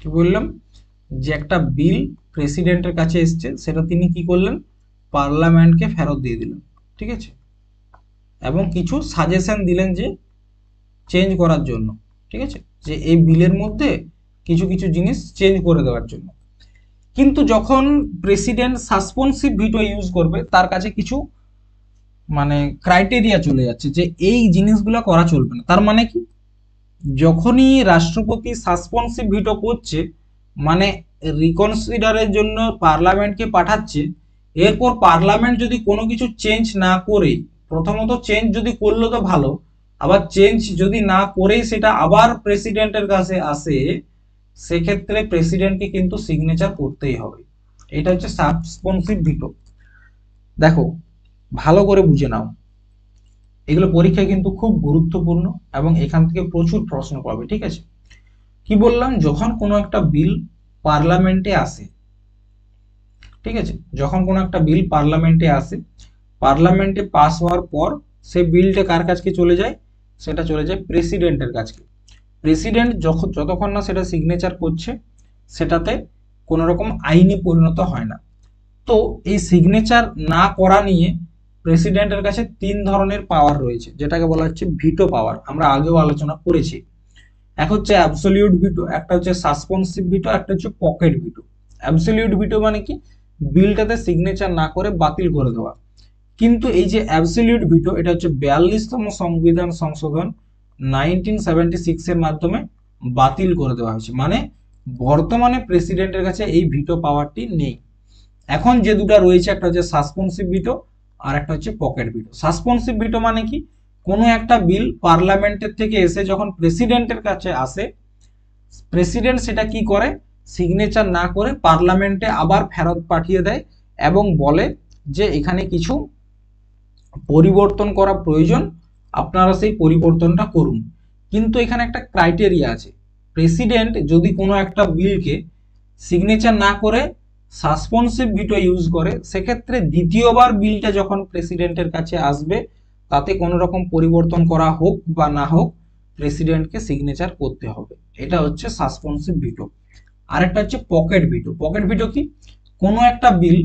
কি বললাম, যে একটা বিল প্রেসিডেন্টের কাছে এসছে, সেটা তিনি কি করলেন, পার্লামেন্টকে ফেরত দিয়ে দিলেন। ঠিক আছে, এবং কিছু সাজেশন দিলেন যে চেঞ্জ করার জন্য। ঠিক আছে, যে এই বিলের মধ্যে কিছু কিছু জিনিস চেঞ্জ করে দেওয়ার জন্য। কিন্তু যখন প্রেসিডেন্ট সাসপেনসিভ ভিটো ইউজ করবে, তার কাছে কিছু মানে ক্রাইটেরিয়া চলে যাচ্ছে যে এই জিনিসগুলো করা চলবে না। তার মানে কি, যখনই রাষ্ট্রপতি সাসপেনসিভ ভিটো করছে, মানে রিকনসিডারের জন্য পার্লামেন্টকে পাঠাচ্ছে, এরপর পার্লামেন্ট যদি কোনো কিছু চেঞ্জ না করে, প্রথমত চেঞ্জ যদি করলো তো ভালো, আবার চেঞ্জ যদি না করেই সেটা আবার প্রেসিডেন্টের কাছে আসে, সেক্ষেত্রে প্রেসিডেন্টকে কিন্তু সিগনেচার করতেই হবে। এটা হচ্ছে সাসপেনসিভ ভিটো। দেখো, ভালো করে বুঝে নাও, এগুলো পরীক্ষায় কিন্তু খুব গুরুত্বপূর্ণ এবং এখান থেকে প্রচুর প্রশ্ন পাবে। ঠিক আছে, কি বললাম, যখন কোনো একটা বিল পার্লামেন্টে আসে, ঠিক আছে, যখন কোনো একটা বিল পার্লামেন্টে আসে, পার্লামেন্টে পাস হওয়ার পর সেই বিলটা কার কাছে চলে যায়, সেটা চলে যায় প্রেসিডেন্টের কাছে। প্রেসিডেন্ট যতক্ষণ না সেটা সিগনেচার করছে, সেটাতে কোনো রকম আইনি পরিণত হয় না। তো এই সিগনেচার না করা নিয়ে প্রেসিডেন্টের কাছে 3 ধরনের পাওয়ার রয়েছে, যেটাকে বলা হচ্ছে ভিটো পাওয়ার। আমরা আগেও আলোচনা করেছি। এক হচ্ছে অ্যাবসলিউট ভিটো, একটা হচ্ছে সাসপেনসিভ ভিটো, একটা হচ্ছে পকেট ভিটো। অ্যাবসলিউট ভিটো মানে কি, বিলটাতে সিগনেচার না করে বাতিল করে দেওয়া। কিন্তু এই যে অ্যাবসলিউট ভিটো, এটা হচ্ছে 42তম সংবিধান সংশোধন 1976 এর মাধ্যমে বাতিল করে দেওয়া হয়েছে। মানে বর্তমানে প্রেসিডেন্টের কাছে এই ভিটো পাওয়ারটি নেই। এখন যে দুটো রয়েছে, একটা হচ্ছে সাসপেনসিভ ভিটো আর একটা হচ্ছে পকেট ভিটো। সাসপেনসিভ ভিটো মানে কি, কোনো একটা বিল পার্লামেন্টের থেকে এসে যখন প্রেসিডেন্টের কাছে আসে, প্রেসিডেন্ট সেটা কি করে, সিগনেচার না করে পার্লামেন্টে আবার ফেরত পাঠিয়ে দেয় এবং বলে যে এখানে কিছু পরিবর্তন করা প্রয়োজন, আপনারা সেই পরিবর্তনটা করুন। কিন্তু এখানে একটা ক্রাইটেরিয়া আছে, প্রেসিডেন্ট যদি কোনো একটা বিলকে সিগনেচার না করে সাসপেনসিভ ভিটো ইউজ করে, সেক্ষেত্রে দ্বিতীয়বার বিলটা যখন প্রেসিডেন্টের কাছে আসবে, তাতে কোনো রকম পরিবর্তন করা হোক বা না হোক, প্রেসিডেন্টকে সিগনেচার করতে হবে। এটা হচ্ছে সাসপেনসিভ ভিটো। আরেকটা হচ্ছে পকেট ভিটো। পকেট ভিটো কি, কোনো একটা বিল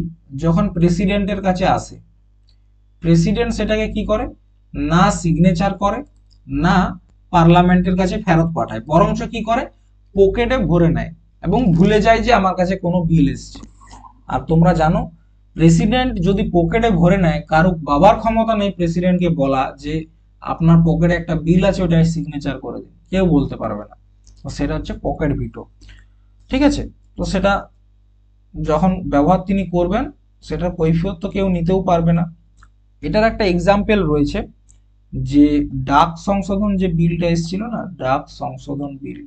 যখন প্রেসিডেন্টের কাছে আসে, প্রেসিডেন্ট সেটাকে কি করে, না সিগনেচার করে, না পার্লামেন্টের কাছে ফেরত পাঠায়, বরঞ্চ কি করে, পকেটে ভরে নেয় এবং ভুলে যায় যে আমার কাছে কোনো বিল এসছে। আর তোমরা জানো, প্রেসিডেন্ট যদি পকেটে ভরে নেয়, কারো বাবার ক্ষমতা নেই প্রেসিডেন্টকে বলা যে আপনার পকেটে একটা বিল আছে, ওটা সিগনেচার করে দিন, কেউ বলতে পারবে না। তো সেটা হচ্ছে পকেট ভিটো। ঠিক আছে, তো সেটা যখন ব্যবহার তিনি করবেন, সেটার কৈফিয়ত তো কেউ নিতেও পারবে না। এটার একটা এক্সাম্পল রয়েছে, যে ডাক সংশোধন যে বিলটা এসেছিল না, ডাক সংশোধন বিল,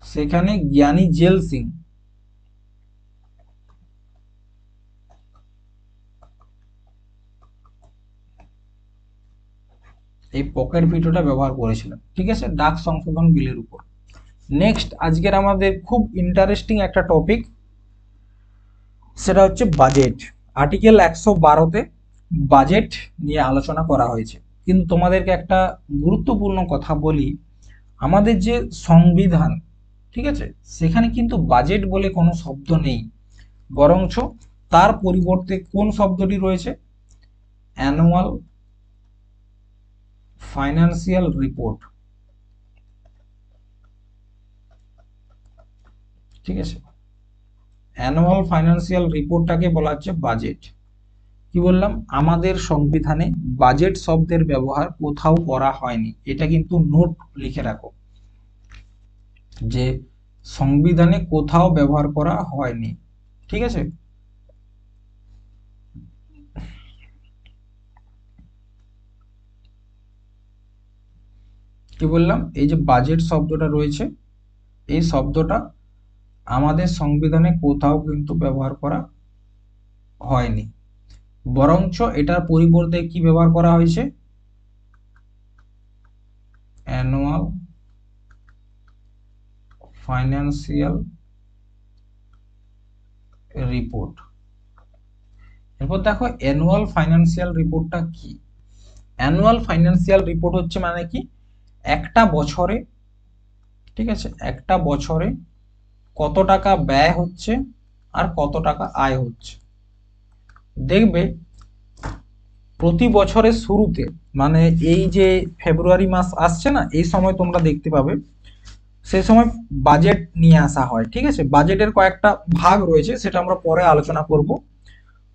সেখানে জ্ঞানী জেল সিং এই পকেট ভিটোটা ব্যবহার করেছিলেন। ঠিক আছে, ডাক সংশোধন বিলের উপর। নেক্সট, আজকের আমাদের খুব ইন্টারেস্টিং একটা টপিক, সেটা হচ্ছে বাজেট। আর্টিকেল 112তে বাজেট নিয়ে আলোচনা করা হয়েছে। কিন্তু তোমাদেরকে একটা গুরুত্বপূর্ণ কথা বলি, আমাদের যে সংবিধান, ঠিক আছে, সেখানে কিন্তু বাজেট বলে কোনো শব্দ নেই, বরঞ্চ তার পরিবর্তে কোন শব্দটি রয়েছে, অ্যানুয়াল ফাইন্যান্সিয়াল রিপোর্ট। ঠিক আছে, অ্যানুয়াল ফাইন্যান্সিয়াল রিপোর্টটাকে বলা হচ্ছে বাজেট। কি বললাম, আমাদের সংবিধানে বাজেট শব্দের ব্যবহার কোথাও করা হয়নি। এটা কিন্তু নোট লিখে রাখো, যে সংবিধানে কোথাও ব্যবহার করা হয়নি। ঠিক আছে, কি বললাম, এই যে বাজেট শব্দটা রয়েছে, এই শব্দটা আমাদের সংবিধানে কোথাও কিন্তু ব্যবহার করা হয়নি, বরঞ্চ এটার পরিবর্তে কি ব্যবহার করা হয়েছে, অ্যানুয়াল ফাইন্যান্সিয়াল রিপোর্ট। এরপর দেখো, অ্যানুয়াল ফাইন্যান্সিয়াল রিপোর্টটা কি। অ্যানুয়াল ফাইন্যান্সিয়াল রিপোর্ট হচ্ছে মানে কি, একটা বছরে ঠিক আছে, একটা বছরে কত টাকা ব্যয় হচ্ছে আর কত টাকা আয় হচ্ছে। দেখবে প্রতি বছরের শুরুতে, মানে এই যে ফেব্রুয়ারি মাস আসছে না, এই সময় তোমরা দেখতে পাবে সেই সময় বাজেট নিয়ে আসা হয়। ঠিক আছে, বাজেটের কয়েকটা ভাগ রয়েছে, সেটা আমরা পরে আলোচনা করব।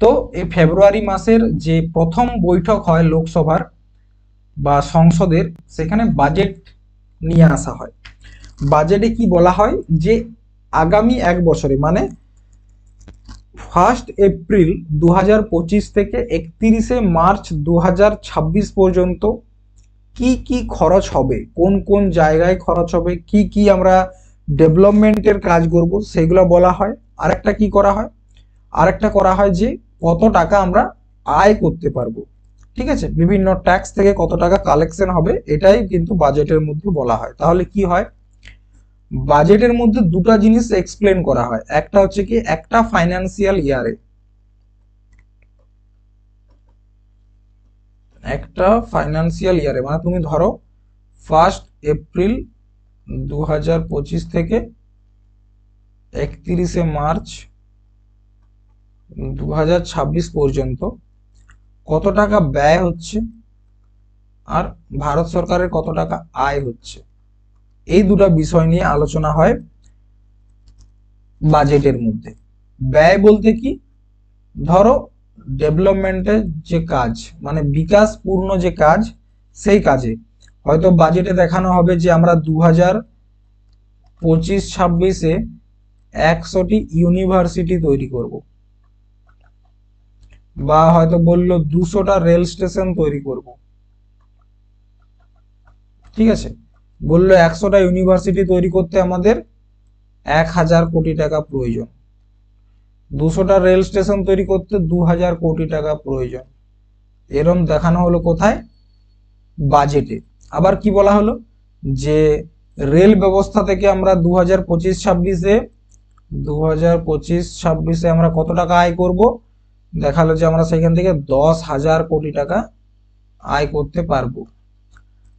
তো এই ফেব্রুয়ারি মাসের যে প্রথম বৈঠক হয় লোকসভার বা সংসদের, সেখানে বাজেট নিয়ে আসা হয়। বাজেটে কি বলা হয় যে আগামী এক বছরে, মানে 1 এপ্রিল 2025 থেকে 31 মার্চ 2026 পর্যন্ত কি কি খরচ হবে, কোন কোন জায়গায় খরচ হবে, কি কি আমরা ডেভেলপমেন্টের কাজ করব, সেগুলো বলা হয়। আরেকটা কি করা হয়, আরেকটা করা হয় যে কত টাকা আমরা আয় করতে পারবো। ঠিক আছে, বিভিন্ন ট্যাক্স থেকে কত টাকা কালেকশন হবে, এটাই কিন্তু বাজেটের মধ্যে বলা হয়। তাহলে কি হয়, বাজেটের মধ্যে দুটো জিনিস এক্সপ্লেন করা হয়। একটা হচ্ছে কি, একটা ফাইন্যান্সিয়াল ইয়ারে, মানে তুমি ধরো 1 এপ্রিল 2025 থেকে 31 মার্চ 2026 পর্যন্ত কত টাকা ব্যয় হচ্ছে আর ভারত সরকারের কত টাকা আয় হচ্ছে, এই দুটো বিষয় নিয়ে আলোচনা হয় বাজেটের মধ্যে। ব্যয় বলতে কি, ধরো ডেভেলপমেন্টের যে কাজ, মানে বিকাশপূর্ণ যে কাজ, সেই কাজে হয়তো বাজেটে দেখানো হবে যে আমরা 2025-26-এ 100টি ইউনিভার্সিটি তৈরি করব, বা হয়তো বললো 200টা রেল স্টেশন তৈরি করব। ঠিক আছে, বললো 100টা ইউনিভার্সিটি তৈরি করতে আমাদের 1000 কোটি টাকা প্রয়োজন, 200টা রেল স্টেশন তৈরি করতে 2000 কোটি টাকা প্রয়োজন। এরম দেখানো হলো কোথায়, বাজেটে। আবার কি বলা হলো যে রেল ব্যবস্থা থেকে আমরা 2025-26-এ আমরা কত টাকা আয় করব, দেখালো যে আমরা সেখান থেকে 10,000 কোটি টাকা আয় করতে পারবো।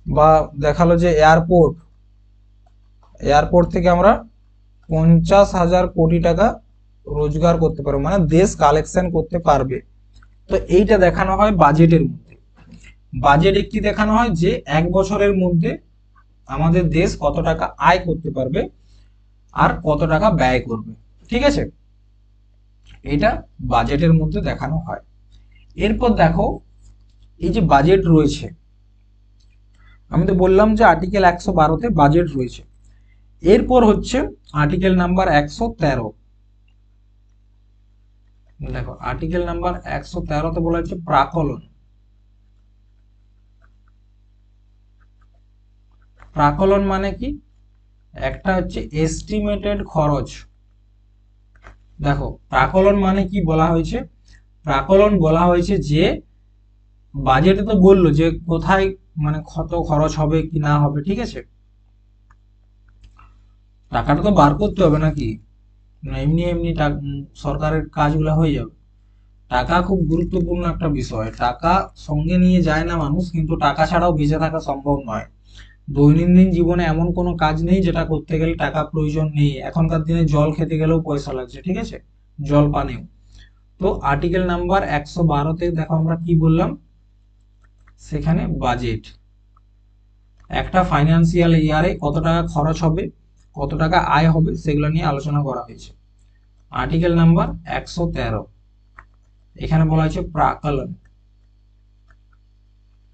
বা দেখালো যে এয়ারপোর্ট থেকে আমরা 50,000 কোটি টাকা রোজগার করতে পারবো, মানে দেশ কালেকশন করতে পারবে। তো এইটা দেখানো হয় বাজেটের মধ্যে। বাজেট একটি দেখানো হয় যে এক বছরের মধ্যে আমাদের দেশ কত টাকা আয় করতে পারবে আর কত টাকা ব্যয় করবে। ঠিক আছে, এটা বাজেটের মধ্যে দেখানো হয়। এরপর দেখো, এই যে বাজেট রয়েছে, আমি তো বললাম যে আর্টিকেল 112-তে বাজেট রয়েছে। এরপর হচ্ছে আর্টিকেল নাম্বার 113। দেখো আর্টিকেল নাম্বার 113-তে বলা হচ্ছে প্রাকলন। প্রাকলন মানে কি, একটা হচ্ছে এস্টিমেটেড খরচ। দেখো প্রাকলন মানে কি বলা হয়েছে, প্রাকলন বলা হয়েছে যে বাজেটে তো বললো যে কোথায় মানে কত খরচ হবে কি না হবে। ঠিক আছে, টাকাটা তো বার করতে হবে নাকি, না এমনি এমনি সরকারের কাজগুলো হয়ে যাবে। টাকা খুব গুরুত্বপূর্ণ একটা বিষয়, টাকা সঙ্গে নিয়ে যায় না মানুষ, কিন্তু টাকা ছাড়াও বেঁচে থাকা সম্ভব নয়। দৈনন্দিন জীবনে এমন কোনো কাজ নেই যেটা করতে গেলে টাকা প্রয়োজন নেই। এখনকার দিনে জল খেতে গেলেও পয়সা লাগছে, ঠিক আছে, জল পানেও। তো আর্টিকেল নাম্বার 112-তে দেখো আমরা কি বললাম, সেখানে বাজেট, একটা ফাইন্যান্সিয়াল ইয়ারে কত টাকা খরচ হবে, কত টাকা আয় হবে, সেগুলো নিয়ে আলোচনা করা হয়েছে। আর্টিকেল নাম্বার 113, এখানে বলা হয়েছে প্রাকলন।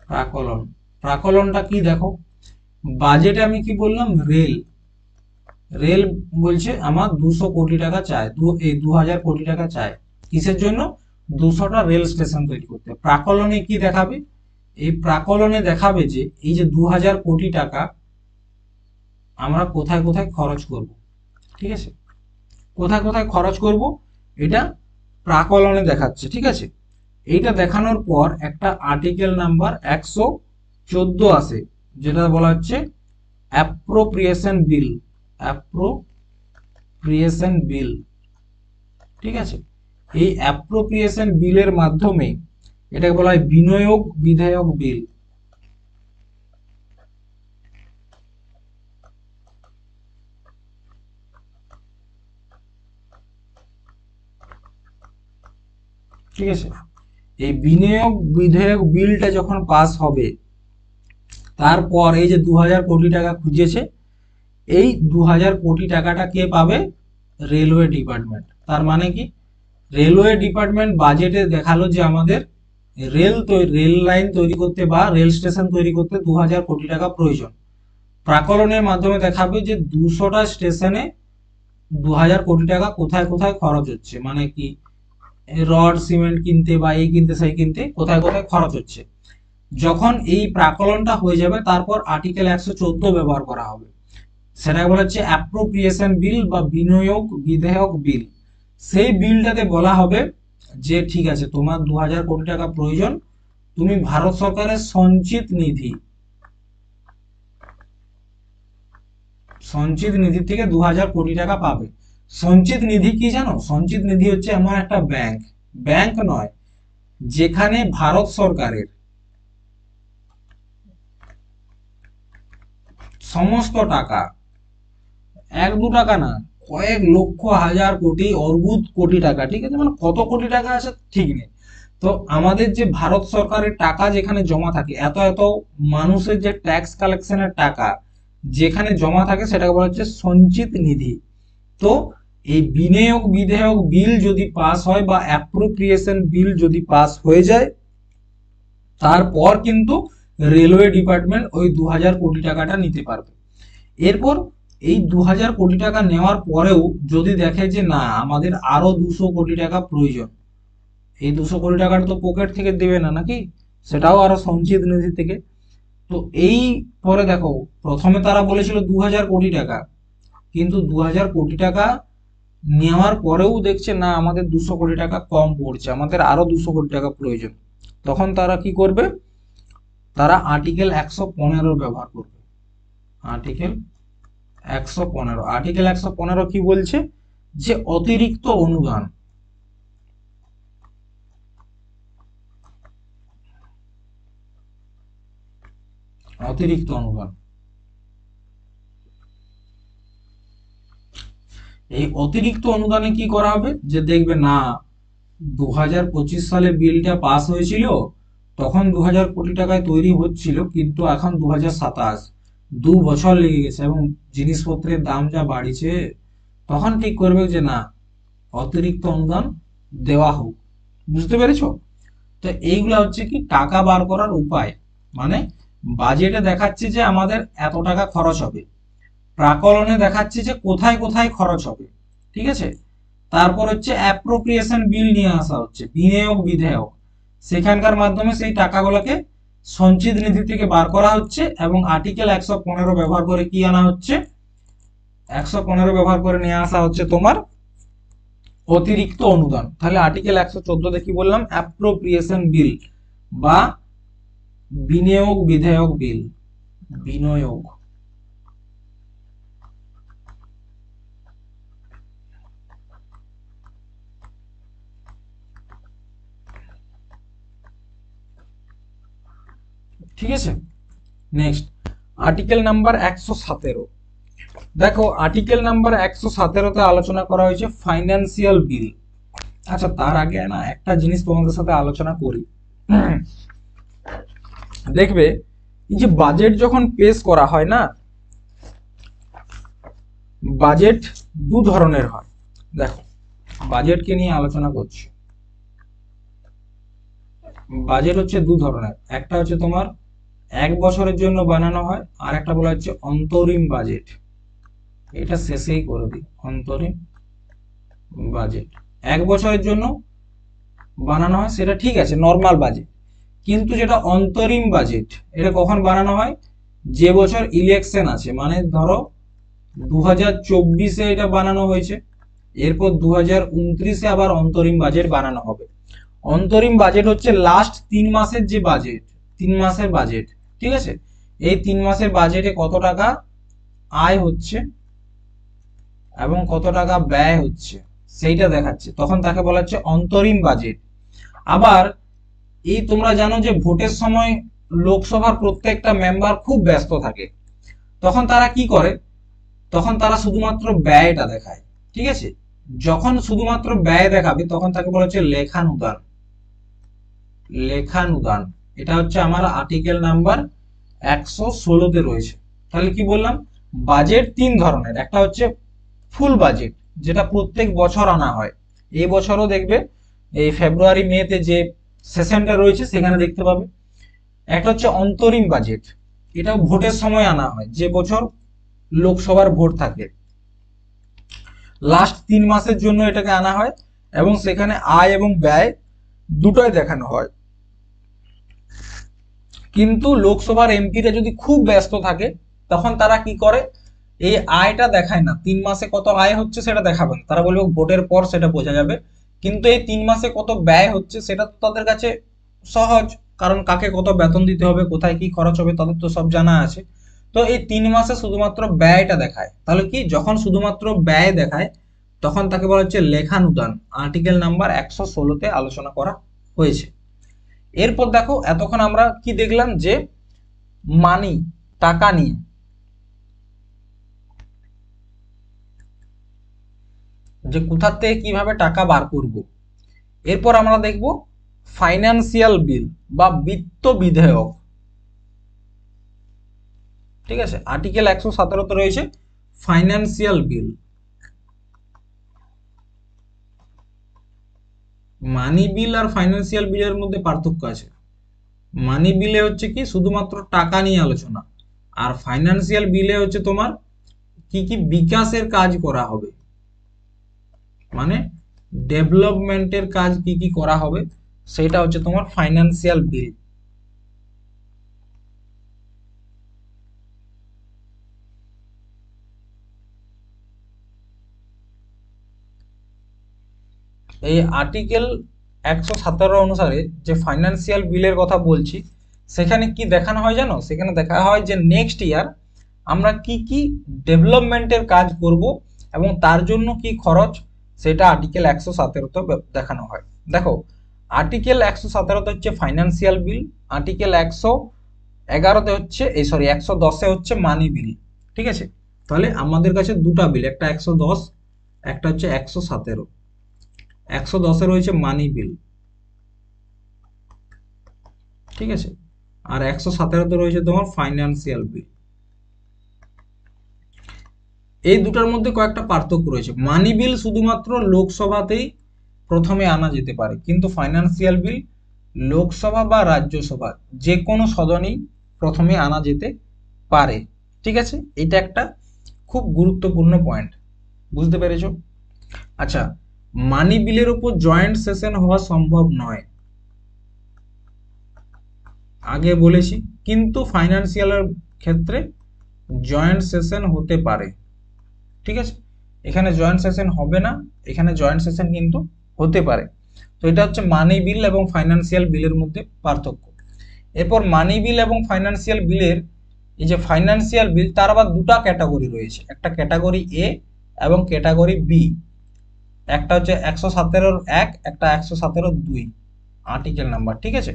প্রাকলন, প্রাকলনটা কি দেখো, বাজেটে আমি কি বললাম, রেল বলছে আমার 200 কোটি টাকা চাই, 2000 কোটি টাকা চাই, কিসের জন্য, 200টা রেল স্টেশন তৈরি করতে। প্রাকলনে কি দেখাবে, এই প্রাকলনে দেখাবে যে এই যে 2000 কোটি টাকা আমরা কোথায় কোথায় খরচ করব। ঠিক আছে, কোথায় কোথায় খরচ করব এটা প্রাকলনে দেখাচ্ছে। ঠিক আছে, এইটা দেখানোর পর একটা আর্টিকেল নাম্বার 114 আসে, যেটা বলা হচ্ছে অ্যাপ্রোপ্রিয়েশন বিল। অ্যাপ্রোপ্রিয়েশন বিল, ঠিক আছে, এই অ্যাপ্রোপ্রিয়েশন বিলের মাধ্যমে এটাকে বলা হয় বিনিয়োগ বিধায়ক বিল। ঠিক আছে। এই বিনিয়োগ বিধেয়ক বিলটা যখন পাস হবে, তারপর এই যে 2000 কোটি টাকা খুঁজেছে, এই 2000 কোটি টাকাটা কে পাবে? Railway department. তার মানে কি, রেলওয়ে ডিপার্টমেন্ট বাজেটে দেখালো যে আমাদের রেল লাইন তৈরি করতে বা রেল স্টেশন তৈরি করতে 2000 কোটি টাকা প্রয়োজন। প্রাকলনের মাধ্যমে দেখাবে যে 200টা স্টেশনে 2000 কোটি টাকা কোথায় কোথায় খরচ হচ্ছে, মানে কি রড সিমেন্ট কিনতে বা এই কিনতে সেই কিনতে কোথায় কোথায় খরচ হচ্ছে। যখন এই প্রাকলনটা হয়ে যাবে, তারপর আর্টিকেল 114 ব্যবহার করা হবে। সেটা বলা হচ্ছে অ্যাপ্রোপ্রিয়েশন বিল বা বিনিয়োগ বিধেয়ক বিল। সেই বিলটাতে বলা হবে যে ঠিক আছে, তোমার 2000 কোটি টাকা প্রয়োজন, তুমি ভারত সরকারের সঞ্চিত নিধি থেকে 2000 কোটি টাকা পাবে। সঞ্চিত নিধি কি জানো? সঞ্চিত নিধি হচ্ছে এমন একটা ব্যাংক নয়, যেখানে ভারত সরকারের সমস্ত টাকা, 1-2 টাকা না, কয়েক লক্ষ হাজার কোটি অর্বুদ কোটি টাকা, ঠিক আছে, মানে কত কোটি টাকা আছে ঠিক নেই। তো আমাদের যে ভারত সরকারের টাকা যেখানে জমা থাকে, এত এত মানুষের যে ট্যাক্স কালেকশনের টাকা যেখানে জমা থাকে, সেটাকে বলা হচ্ছে সঞ্চিত নিধি। তো এই বিনিয়োগ বিধেয়ক বিল যদি পাস হয় বা অ্যাপ্রোপ্রিয়েশন বিল যদি পাস হয়ে যায়, তারপর কিন্তু রেলওয়ে ডিপার্টমেন্ট ওই 2000 কোটি টাকাটা নিতে পারবে। এরপর এই 2000 কোটি টাকা নেওয়ার পরেও যদি দেখে যে না, আমাদের আরো 200 কোটি টাকা প্রয়োজন, এই 200 কোটি টাকাটা তো পকেট থেকে দেবে না নাকি, সেটাও আরো সঞ্চিত নিধি থেকে। তো এই পরে দেখো, প্রথমে তারা বলেছিল 2000 কোটি টাকা, কিন্তু 2000 কোটি টাকা নেওয়ার পরেও দেখছে না, আমাদের 200 কোটি টাকা কম পড়ছে, আমাদের আরো 200 কোটি টাকা প্রয়োজন। তখন তারা কি করবে? তারা আর্টিকেল 115 ব্যবহার করবে। আর্টিকেল 115 কি বলছে? যে অতিরিক্ত অনুদান, এই অতিরিক্ত অনুদানে কি করা হবে? যে দেখবে না, 2025 সালে বিলটা পাস হয়েছিল, তখন 2000 কোটি টাকায় তৈরি হচ্ছিল, কিন্তু এখন 2027, 2 বছর লেগে গেছে এবং জিনিসপত্রের দাম যা বাড়িছে, তখন ঠিক করবে যে না, অতিরিক্ত অনুদান দেওয়া হোক। বুঝতে পেরেছো? তো এইগুলা হচ্ছে কি টাকা বার করার উপায়। মানে বাজেটে দেখাচ্ছে যে আমাদের এত টাকা খরচ হবে, প্রাকলনে দেখাচ্ছে যে কোথায় কোথায় খরচ হবে, ঠিক আছে। তারপর হচ্ছে অ্যাপ্রোপ্রিয়েশন বিল নিয়ে আসা হচ্ছে, বিনিয়োগ বিধেয়ক, সেখানকার মাধ্যমে সেই টাকাগুলোকে সঞ্চিত নিধি থেকে বার করা হচ্ছে এবং আর্টিকেল 115 ব্যবহার করে কি আনা হচ্ছে? 115 ব্যবহার করে নিয়ে আসা হচ্ছে তোমার অতিরিক্ত অনুদান। তাহলে আর্টিকেল 114 কি বললাম? অ্যাপ্রোপ্রিয়েশন বিল বা বিনিয়োগ বিধেয়ক বিল। বিনিয়োগ, ঠিক আছে। Next article number 117। দেখো আর্টিকেল নাম্বার 117তে আলোচনা করা হয়েছে ফাইন্যান্সিয়াল বিল। আচ্ছা, তার আগে না একটা জিনিস তোমাদের সাথে আলোচনা করি। দেখবে এই যে বাজেট যখন পেশ করা হয় না, বাজেট 2 ধরনের হয়। দেখো বাজেটকে নিয়ে আলোচনা করছি। বাজেট হচ্ছে 2 ধরনের, একটা হচ্ছে তোমার 1 বছরের জন্য বানানো হয়, আর একটা বলা হচ্ছে অন্তরিম বাজেট। এটা শেষেই করে দিই, অন্তরিম বাজেট 1 বছরের জন্য বানানো হয়, সেটা ঠিক আছে, নর্মাল বাজেট। কিন্তু যেটা অন্তরিম বাজেট, এটা কখন বানানো হয়? যে বছর ইলেকশন আছে, মানে ধরো 2024-এ এটা বানানো হয়েছে, এরপর 2029-এ আবার অন্তরিম বাজেট বানানো হবে। অন্তরিম বাজেট হচ্ছে লাস্ট 3 মাসের যে বাজেট, 3 মাসের বাজেট, ঠিক আছে। এই 3 মাসের বাজেটে কত টাকা আয় হচ্ছে এবং কত টাকা ব্যয় হচ্ছে সেইটা দেখাচ্ছে, তখন তাকে বলা হচ্ছে অন্তরিম বাজেট। আবার এই তোমরা জানো যে ভোটের সময় লোকসভার প্রত্যেকটা মেম্বার খুব ব্যস্ত থাকে, তখন তারা কি করে? তখন তারা শুধুমাত্র ব্যয়টা দেখায়, ঠিক আছে। যখন শুধুমাত্র ব্যয় দেখাবে, তখন তাকে বলা হচ্ছে লেখানুদান। লেখানুদান, এটা হচ্ছে আমার আর্টিকেল নাম্বার 116-তে রয়েছে। তাহলে কি বললাম, বাজেট তিন ধরনের, একটা হচ্ছে ফুল বাজেট যেটা প্রত্যেক বছর আনা হয়, এই বছরও দেখবে এই ফেব্রুয়ারি মেতে যে সেশনটা রয়েছে সেখানে দেখতে পাবে। একটা হচ্ছে অন্তরিম বাজেট, এটা ভোটের সময় আনা হয়, যে বছর লোকসভার ভোট থাকে লাস্ট 3 মাসের জন্য এটাকে আনা হয়, এবং সেখানে আয় এবং ব্যয় দুটোই দেখানো হয়। কিন্তু লোকসভার এমপিরা যদি খুব ব্যস্ত থাকে তখন তারা কি করে, এই আয়টা দেখায় না, 3 মাসে কত আয় হচ্ছে সেটা দেখাবেন, তারা বলবে ভোটের পর সেটা বোঝা যাবে। কিন্তু এই 3 মাসে কত ব্যয় হচ্ছে সেটা তো তাদের কাছে সহজ, কারণ কাকে কত বেতন দিতে হবে, কোথায় কি খরচ হবে তাদের তো সব জানা আছে। তো এই 3 মাসে শুধুমাত্র ব্যয়টা দেখায়, তাহলে কি যখন শুধুমাত্র ব্যয় দেখায় তখন তাকে বলা হচ্ছে লেখানুদান, আর্টিকেল নাম্বার 116-তে আলোচনা করা হয়েছে। এরপর দেখো, এতক্ষণ আমরা কি দেখলাম, যে মানি, টাকা নিয়ে, যে কোথা থেকে কিভাবে টাকা বার করব। এরপর আমরা দেখব ফাইন্যান্সিয়াল বিল বা বিত্ত বিধেয়ক। ঠিক আছে, আর্টিকেল 117-তে রয়েছে ফাইন্যান্সিয়াল বিল। মানি বিল আর ফাইন্যান্সিয়াল বিলের মধ্যে পার্থক্য আছে। মানি বিলে হচ্ছে কি শুধুমাত্র টাকা নিয়ে আলোচনা, আর ফাইন্যান্সিয়াল বিলে হচ্ছে তোমার কি কি বিকাশের কাজ করা হবে, মানে ডেভেলপমেন্টের কাজ কি কি করা হবে, সেটা হচ্ছে তোমার ফাইন্যান্সিয়াল বিল। এই আর্টিকেল 117 অনুসারে যে ফাইন্যান্সিয়াল বিলের কথা বলছি, সেখানে কি দেখানো হয় জানো, সেখানে দেখা হয় যে নেক্সট ইয়ার আমরা কি কি ডেভেলপমেন্টের কাজ করব এবং তার জন্য কি খরচ, সেটা আর্টিকেল 117-তে দেখানো হয়। দেখো, আর্টিকেল 117-তে হচ্ছে ফাইন্যান্সিয়াল বিল, আর্টিকেল 111-তে হচ্ছে, এই সরি 110-এ হচ্ছে মানি বিল। ঠিক আছে, তাহলে আমাদের কাছে দুটা বিল, একটা 110, একটা হচ্ছে 117। 110-এ রয়েছে মানি বিল, ঠিক আছে, আর 117-তে রয়েছে তোমার ফাইন্যান্সিয়াল বিল। এই দুটার মধ্যে কয়েকটা পার্থক্য রয়েছে। মানি বিল শুধুমাত্র লোকসভাতেই প্রথমে আনা যেতে পারে, কিন্তু ফাইন্যান্সিয়াল বিল লোকসভা বা রাজ্যসভা যে কোনো সদনেই প্রথমে আনা যেতে পারে। ঠিক আছে, এটা একটা খুব গুরুত্বপূর্ণ পয়েন্ট, বুঝতে পেরেছো? আচ্ছা, মানি বিলের উপর জয়েন্ট সেশন হওয়া সম্ভব নয়, আগে বলেছি, কিন্তু ফাইন্যান্সিয়ালের ক্ষেত্রে জয়েন্ট সেশন হতে পারে। ঠিক আছে, এখানে জয়েন্ট সেশন হবে না, এখানে জয়েন্ট সেশন কিন্তু হতে পারে। তো এটা হচ্ছে মানি বিল এবং ফাইন্যান্সিয়াল বিলের মধ্যে পার্থক্য। এরপর মানি বিল এবং ফাইন্যান্সিয়াল বিলের, এই যে ফাইন্যান্সিয়াল বিল তার আবার দুটা ক্যাটাগরি রয়েছে, একটা ক্যাটাগরি এ এবং ক্যাটাগরি বি। একটা হচ্ছে 117-1, একটা 117-2 আর্টিকেল নাম্বার। ঠিক আছে,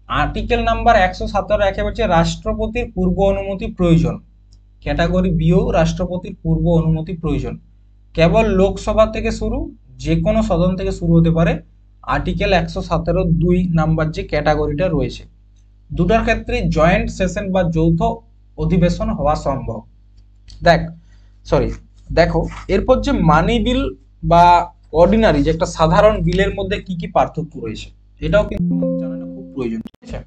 আর্টিকেল নাম্বার 117-1 হচ্ছে রাষ্ট্রপতির পূর্ব অনুমতি প্রয়োজন, ক্যাটাগরি বিও রাষ্ট্রপতির পূর্ব অনুমতি প্রয়োজন, কেবল লোকসভা থেকে শুরু, যে কোনো সদন থেকে শুরু হতে পারে। আর্টিকেল 117-2 নাম্বার যে ক্যাটাগরিটা রয়েছে, দুটার ক্ষেত্রে জয়েন্ট সেশন বা যৌথ অধিবেশন হওয়া সম্ভব। দেখ সরি দেখো, এরপর যে মানি বিল বা অর্ডিনারি যে একটা সাধারণ বিলের মধ্যে কি কি পার্থক্য রয়েছে, এটাও কিন্তু জানাটা খুব প্রয়োজন। ঠিক আছে,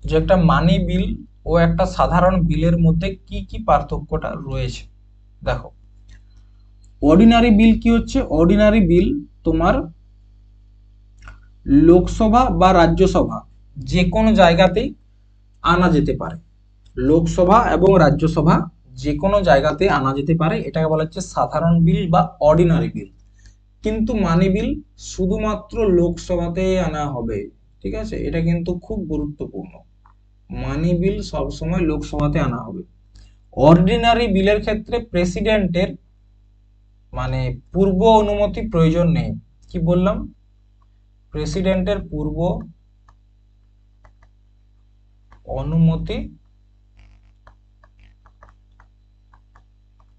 যে একটা মানি বিল ও একটা সাধারণ বিলের মধ্যে কি কি পার্থক্যটা রয়েছে। দেখো, অর্ডিনারি বিল কি হচ্ছে, অর্ডিনারি বিল তোমার লোকসভা বা রাজ্যসভা যে কোনো জায়গাতেই আনা যেতে পারে, লোকসভা এবং রাজ্যসভা যে কোনো জায়গাতে আনা যেতে পারে, এটাকে বলা হচ্ছে সাধারণ বিল বা অর্ডিনারি বিল। কিন্তু মানি বিল শুধুমাত্র লোকসভাতে আনা হবে। ঠিক আছে, এটা কিন্তু খুব গুরুত্বপূর্ণ, মানি বিল সবসময় লোকসভাতে আনা হবে। অর্ডিনারি বিলের ক্ষেত্রে প্রেসিডেন্টের মানে পূর্ব অনুমতি প্রয়োজন নেই। কি বললাম, প্রেসিডেন্টের পূর্ব অনুমতি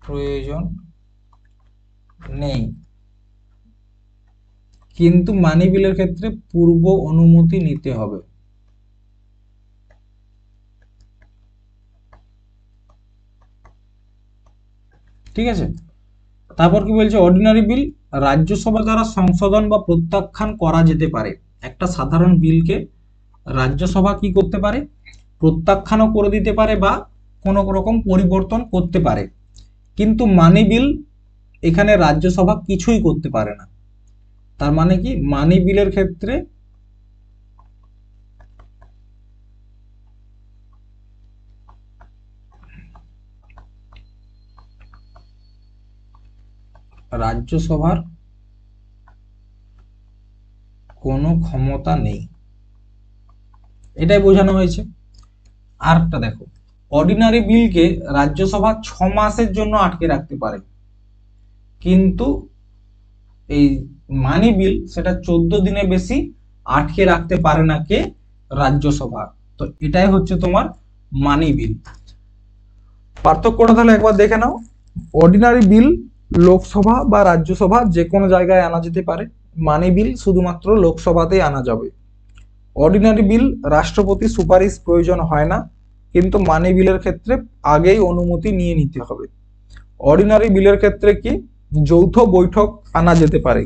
প্রয়োজন নেই, কিন্তু মানি বিলের ক্ষেত্রে পূর্ব অনুমতি নিতে হবে। ঠিক আছে, তারপর কি বলছে, অর্ডিনারি বিল রাজ্যসভা দ্বারা সংশোধন বা প্রত্যাখ্যান করা যেতে পারে। একটা সাধারণ বিলকে রাজ্যসভা কি করতে পারে, প্রত্যাখ্যানও করে দিতে পারে বা কোনো রকম পরিবর্তন করতে পারে। কিন্তু মানি বিল এখানে রাজ্যসভা কিছুই করতে পারে না। তার মানে কি, মানি বিলের ক্ষেত্রে রাজ্যসভার কোনো ক্ষমতা নেই, এটাই বোঝানো হয়েছে। আরেকটা দেখো, অর্ডিনারি বিলকে রাজ্যসভা 6 মাসের জন্য আটকে রাখতে পারে, কিন্তু এই মানি বিল সেটা 14 দিনের বেশি আটকে রাখতে পারে না, কে, রাজ্যসভা। তো এটাই হচ্ছে তোমার মানি বিল। পার্থক্যটা তাহলে একবার দেখে নাও। অর্ডিনারি বিল লোকসভা বা রাজ্যসভা যে কোনো জায়গায় আনা যেতে পারে, মানি বিল শুধুমাত্র লোকসভাতেই আনা যাবে। অর্ডিনারি বিল রাষ্ট্রপতি সুপারিশ প্রয়োজন হয় না, কিন্তু মানি বিলের ক্ষেত্রে আগেই অনুমতি নিয়ে নিতে হবে। অর্ডিনারি বিলের ক্ষেত্রে কি, যৌথ বৈঠক আনা যেতে পারে,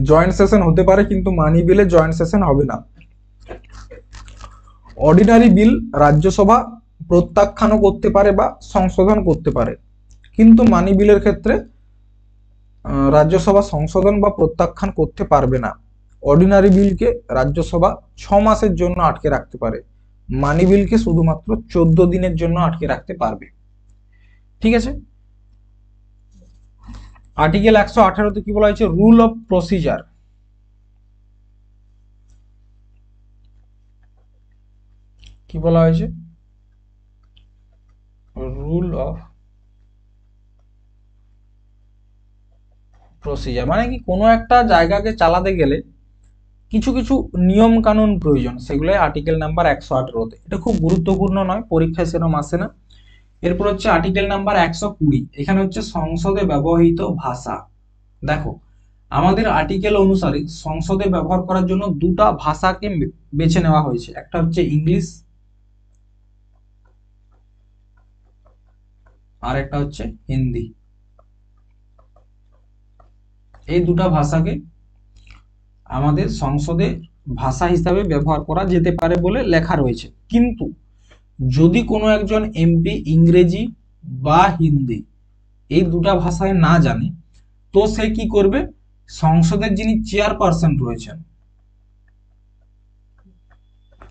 জয়েন্ট সেশন হতে পারে, কিন্তু মানি বিলে জয়েন্ট সেশন হবে না। অর্ডিনারি বিল রাজ্যসভা প্রত্যাখ্যানও করতে পারে বা সংশোধন করতে পারে, কিন্তু মানি বিলের ক্ষেত্রে রাজ্যসভা সংশোধন বা প্রত্যাখ্যান করতে পারবে না। অর্ডিনারি বিলকে রাজ্যসভা 6 মাসের জন্য আটকে রাখতে পারে, মানি বিলকে শুধুমাত্র 14 দিনের জন্য আটকে রাখতে পারবে। ঠিক আছে, আর্টিকেল 118-তে কি বলা হয়েছে, রুল অফ প্রসিজার। কি বলা হয়েছে, রুল অফ প্রসিজার মানে কি, কোনো একটা জায়গাকে চালাতে গেলে কিছু কিছু নিয়ম কানুন প্রয়োজন, সেগুলো আর্টিকেল নাম্বার 118-তে। এটা খুব গুরুত্বপূর্ণ নয়, পরীক্ষায় সেরকম আসে না। এরপর হচ্ছে আর্টিকেল নাম্বার 120, এখানে হচ্ছে সংসদে ব্যবহৃত ভাষা। দেখো, আমাদের আর্টিকেল অনুসারে সংসদে ব্যবহার করার জন্য দুটা ভাষাকে বেছে নেওয়া হয়েছে, একটা হচ্ছে ইংলিশ আর একটা হচ্ছে হিন্দি। এই দুটা ভাষাকে আমাদের সংসদে ভাষা হিসাবে ব্যবহার করা যেতে পারে বলে লেখা রয়েছে। কিন্তু যদি কোনো একজন এমপি ইংরেজি বা হিন্দি এই দুটা ভাষায় না জানে, তো সে কি করবে, সংসদের যিনি চেয়ারপারসন রয়েছেন,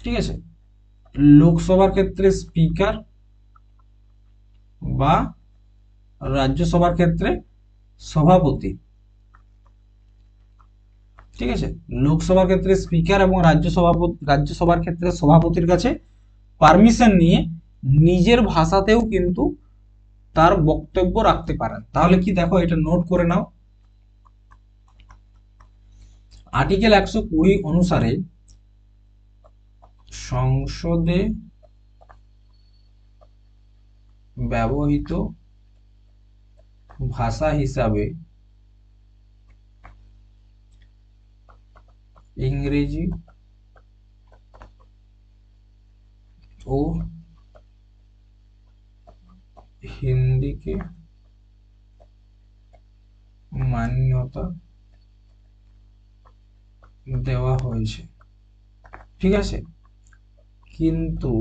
ঠিক আছে, লোকসভার ক্ষেত্রে স্পিকার বা রাজ্যসভার ক্ষেত্রে সভাপতি, ঠিক আছে, লোকসভার ক্ষেত্রে স্পিকার এবং রাজ্যসভার ক্ষেত্রে সভাপতির কাছে পারমিশন নিয়ে নিজের ভাষাতেও কিন্তু তার বক্তব্য রাখতে পারেন। তাহলে কি, দেখো এটা নোট করে নাও। আর্টিকেল 120 অনুসারে সংসদে ব্যবহৃত ভাষা হিসাবে ইংরেজি ও হিন্দিকে মান্যতা দেওয়া হয়েছে। ঠিক আছে, কিন্তু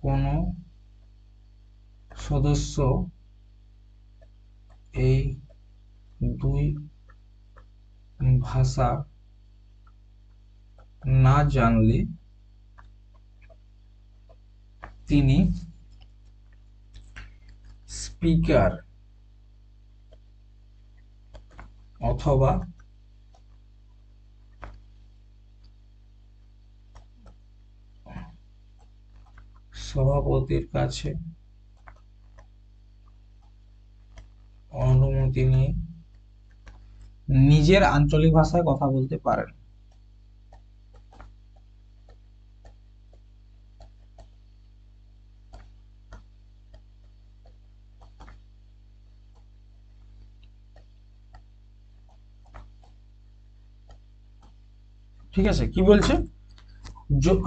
কোন সদস্য এই দুই ভাষা না জানলে তিনি স্পিকার অথবা সভাপতির কাছে অনুমতি নিয়ে নিজের আঞ্চলিক ভাষায় কথা বলতে পারেন। ঠিক আছে, কি বলছে,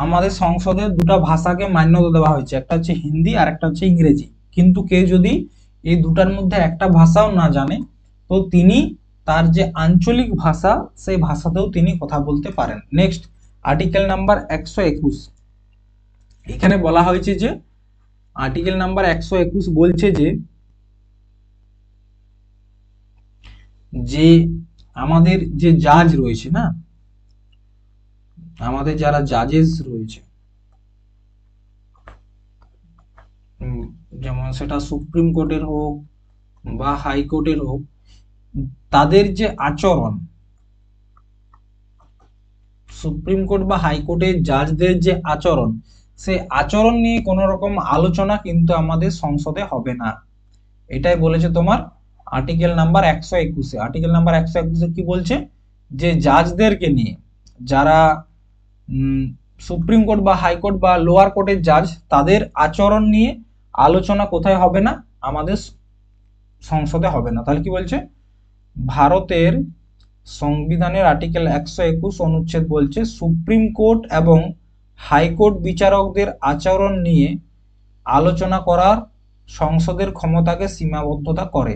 আমাদের সংসদে দুটো ভাষাকে মান্যতা দেওয়া হয়েছে, একটা হচ্ছে হিন্দি আর একটা হচ্ছে ইংরেজি। কিন্তু কেউ যদি এই দুটার মধ্যে একটা ভাষাও না জানে, তো তিনি তার যে আঞ্চলিক ভাষা সেই ভাষাতেও তিনি কথা বলতে পারেন। নেক্সট, আর্টিকেল নাম্বার 121, এখানে বলা হয়েছে যে আর্টিকেল নাম্বার 121 বলছে যে যে আমাদের যে জাজ রয়েছে না, আমাদের যারা জাজেস রয়েছে, যেমন সেটা সুপ্রিম কোর্টের হোক বা হাইকোর্টের হোক, তাদের যে আচরণ, সুপ্রিম কোর্ট বা হাইকোর্টের জাজদের যে আচরণ, সেই আচরণ নিয়ে কোনো রকম আলোচনা কিন্তু আমাদের সংসদে হবে না। এটাই বলেছে তোমার আর্টিকেল নাম্বার 121। আর্টিকেল নাম্বার 121 কি বলছে, যে জাজদেরকে নিয়ে, যারা সুপ্রিম কোর্ট বা হাইকোর্ট বা লোয়ার কোর্টের জাজ, তাদের আচরণ নিয়ে আলোচনা কোথায় হবে না, আমাদের সংসদে হবে না। তাহলে কি বলছে, ভারতের সংবিধানের আর্টিকেল 121 অনুচ্ছেদ বলছে সুপ্রিম কোর্ট এবং হাইকোর্ট বিচারকদের আচরণ নিয়ে আলোচনা করার সংসদের ক্ষমতাকে সীমাবদ্ধতা করে।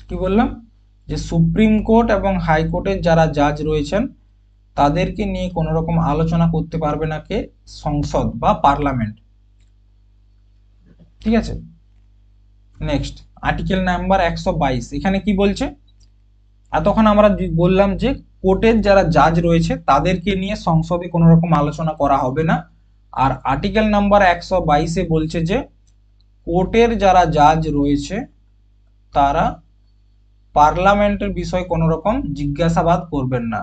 কি বললাম, যে সুপ্রিম কোর্ট এবং হাইকোর্টের যারা জাজ রয়েছেন তাদেরকে নিয়ে কোনো রকম আলোচনা করতে পারবে না কে, সংসদ বা পার্লামেন্ট। ঠিক আছে, নেক্সট আর্টিকেল নাম্বার 122, এখানে কি বলছে, এতক্ষণ আমরা বললাম যে কোর্টের যারা জাজ রয়েছে তাদেরকে নিয়ে সংসদে কোনো রকম আলোচনা করা হবে না। আর আর্টিকেল নাম্বার 122 বলছে যে কোর্টের যারা জাজ রয়েছে তারা পার্লামেন্টের বিষয়ে কোনো রকম জিজ্ঞাসাবাদ করবেন না।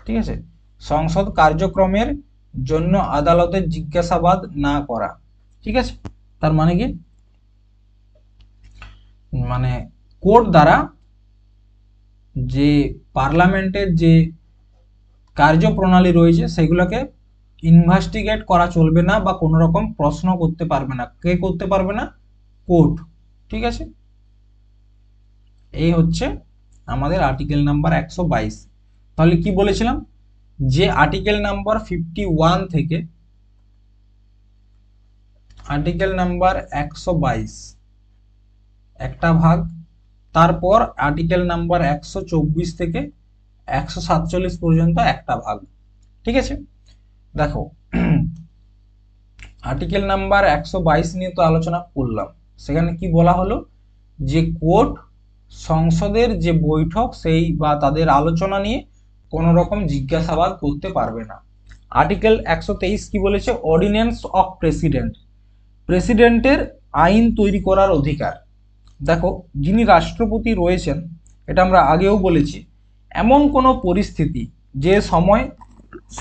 ঠিক আছে, সংসদ কার্যক্রমের জন্য আদালতের জিজ্ঞাসাবাদ না করা। ঠিক আছে, তার মানে কি, মানে কোর্ট দ্বারা যে পার্লামেন্টের যে কার্যপ্রণালী রয়েছে সেগুলোকে ইনভেস্টিগেট করা চলবে না বা কোনো রকম প্রশ্ন করতে পারবে না। কে করতে পারবে না, কোর্ট। ঠিক আছে, এই হচ্ছে আমাদের আর্টিকেল নাম্বার 122। তাহলে কি বলেছিলাম, যে আর্টিকেল নাম্বার 51 থেকে আর্টিকেল নাম্বার 122 একটা ভাগ, তারপর আর্টিকেল নাম্বার 124 থেকে 147 পর্যন্ত একটা ভাগ। ঠিক আছে, দেখো আর্টিকেল নাম্বার 122 নিয়ে তো আলোচনা করলাম। সেখানে কি বলা হলো, যে কোর্ট সংসদের যে বৈঠক সেই বা তাদের আলোচনা নিয়ে কোনো রকম জিজ্ঞাসাবাদ করতে পারবে না। আর্টিকেল 123 কি বলেছে, অর্ডিন্যান্স অফ প্রেসিডেন্ট, প্রেসিডেন্টের আইন তৈরি করার অধিকার। দেখো, যিনি রাষ্ট্রপতি রয়েছেন, এটা আমরা আগেও বলেছি, এমন কোনো পরিস্থিতি যে সময়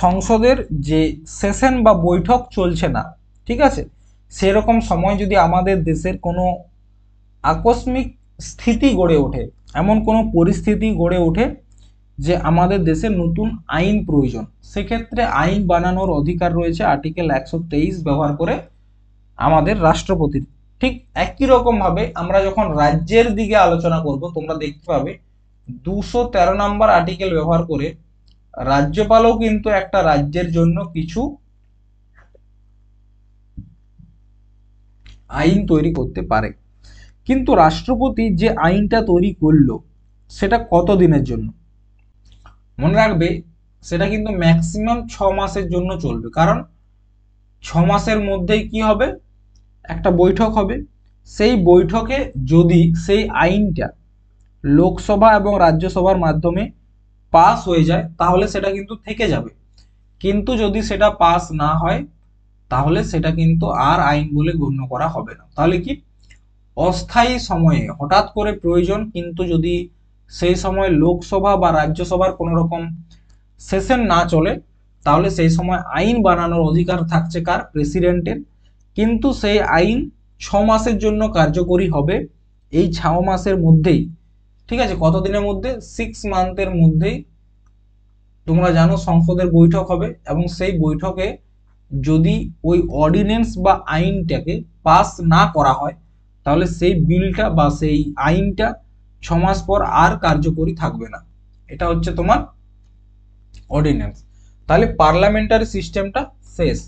সংসদের যে সেশন বা বৈঠক চলছে না, ঠিক আছে, সেরকম সময় যদি আমাদের দেশের কোনো আকস্মিক স্থিতি গড়ে ওঠে, এমন কোনো পরিস্থিতি গড়ে ওঠে যে আমাদের দেশে নতুন আইন প্রয়োজন, সেক্ষেত্রে আইন বানানোর অধিকার রয়েছে আর্টিকেল 123 ব্যবহার করে আমাদের রাষ্ট্রপতির। ঠিক একই রকম ভাবে আমরা যখন রাজ্যের দিকে আলোচনা করব, তোমরা দেখতে পাবে 213 নম্বর আর্টিকেল ব্যবহার করে রাজ্যপালও কিন্তু একটা রাজ্যের জন্য কিছু আইন তৈরি করতে পারে। কিন্তু রাষ্ট্রপতি যে আইনটা তৈরি করলো সেটা কত দিনের জন্য, মনে রাখবে সেটা কিন্তু ম্যাক্সিমাম 6 মাসের জন্য চলবে। কারণ 6 মাসের মধ্যেই কি হবে, একটা বৈঠক হবে, সেই বৈঠকে যদি সেই আইনটা লোকসভা এবং রাজ্যসভার মাধ্যমে পাস হয়ে যায় তাহলে সেটা কিন্তু থেকে যাবে। কিন্তু যদি সেটা পাস না হয় তাহলে সেটা কিন্তু আর আইন বলে গণ্য করা হবে না। তাহলে কি, অস্থায়ী সময়ে হঠাৎ করে প্রয়োজন, কিন্তু যদি সেই সময় লোকসভা বা রাজ্যসভার কোনো রকম সেশন না চলে তাহলে সেই সময় আইন বানানোর অধিকার থাকছে কার, প্রেসিডেন্টের। কিন্তু সেই আইন 6 মাসের জন্য কার্যকরী হবে, এই 6 মাসের মধ্যেই। ঠিক আছে, কত দিনের মধ্যে, 6 মান্থের মধ্যেই তোমরা জানো সংসদের বৈঠক হবে, এবং সেই বৈঠকে যদি ওই অর্ডিন্যান্স বা আইনটাকে পাস না করা হয় তাহলে সেই বিলটা বা সেই আইনটা 6 মাস পর আর কার্যকরী থাকবে না। এটা হচ্ছে তোমার অর্ডিন্যান্স। তাহলে পার্লামেন্টারি সিস্টেমটা শেষ।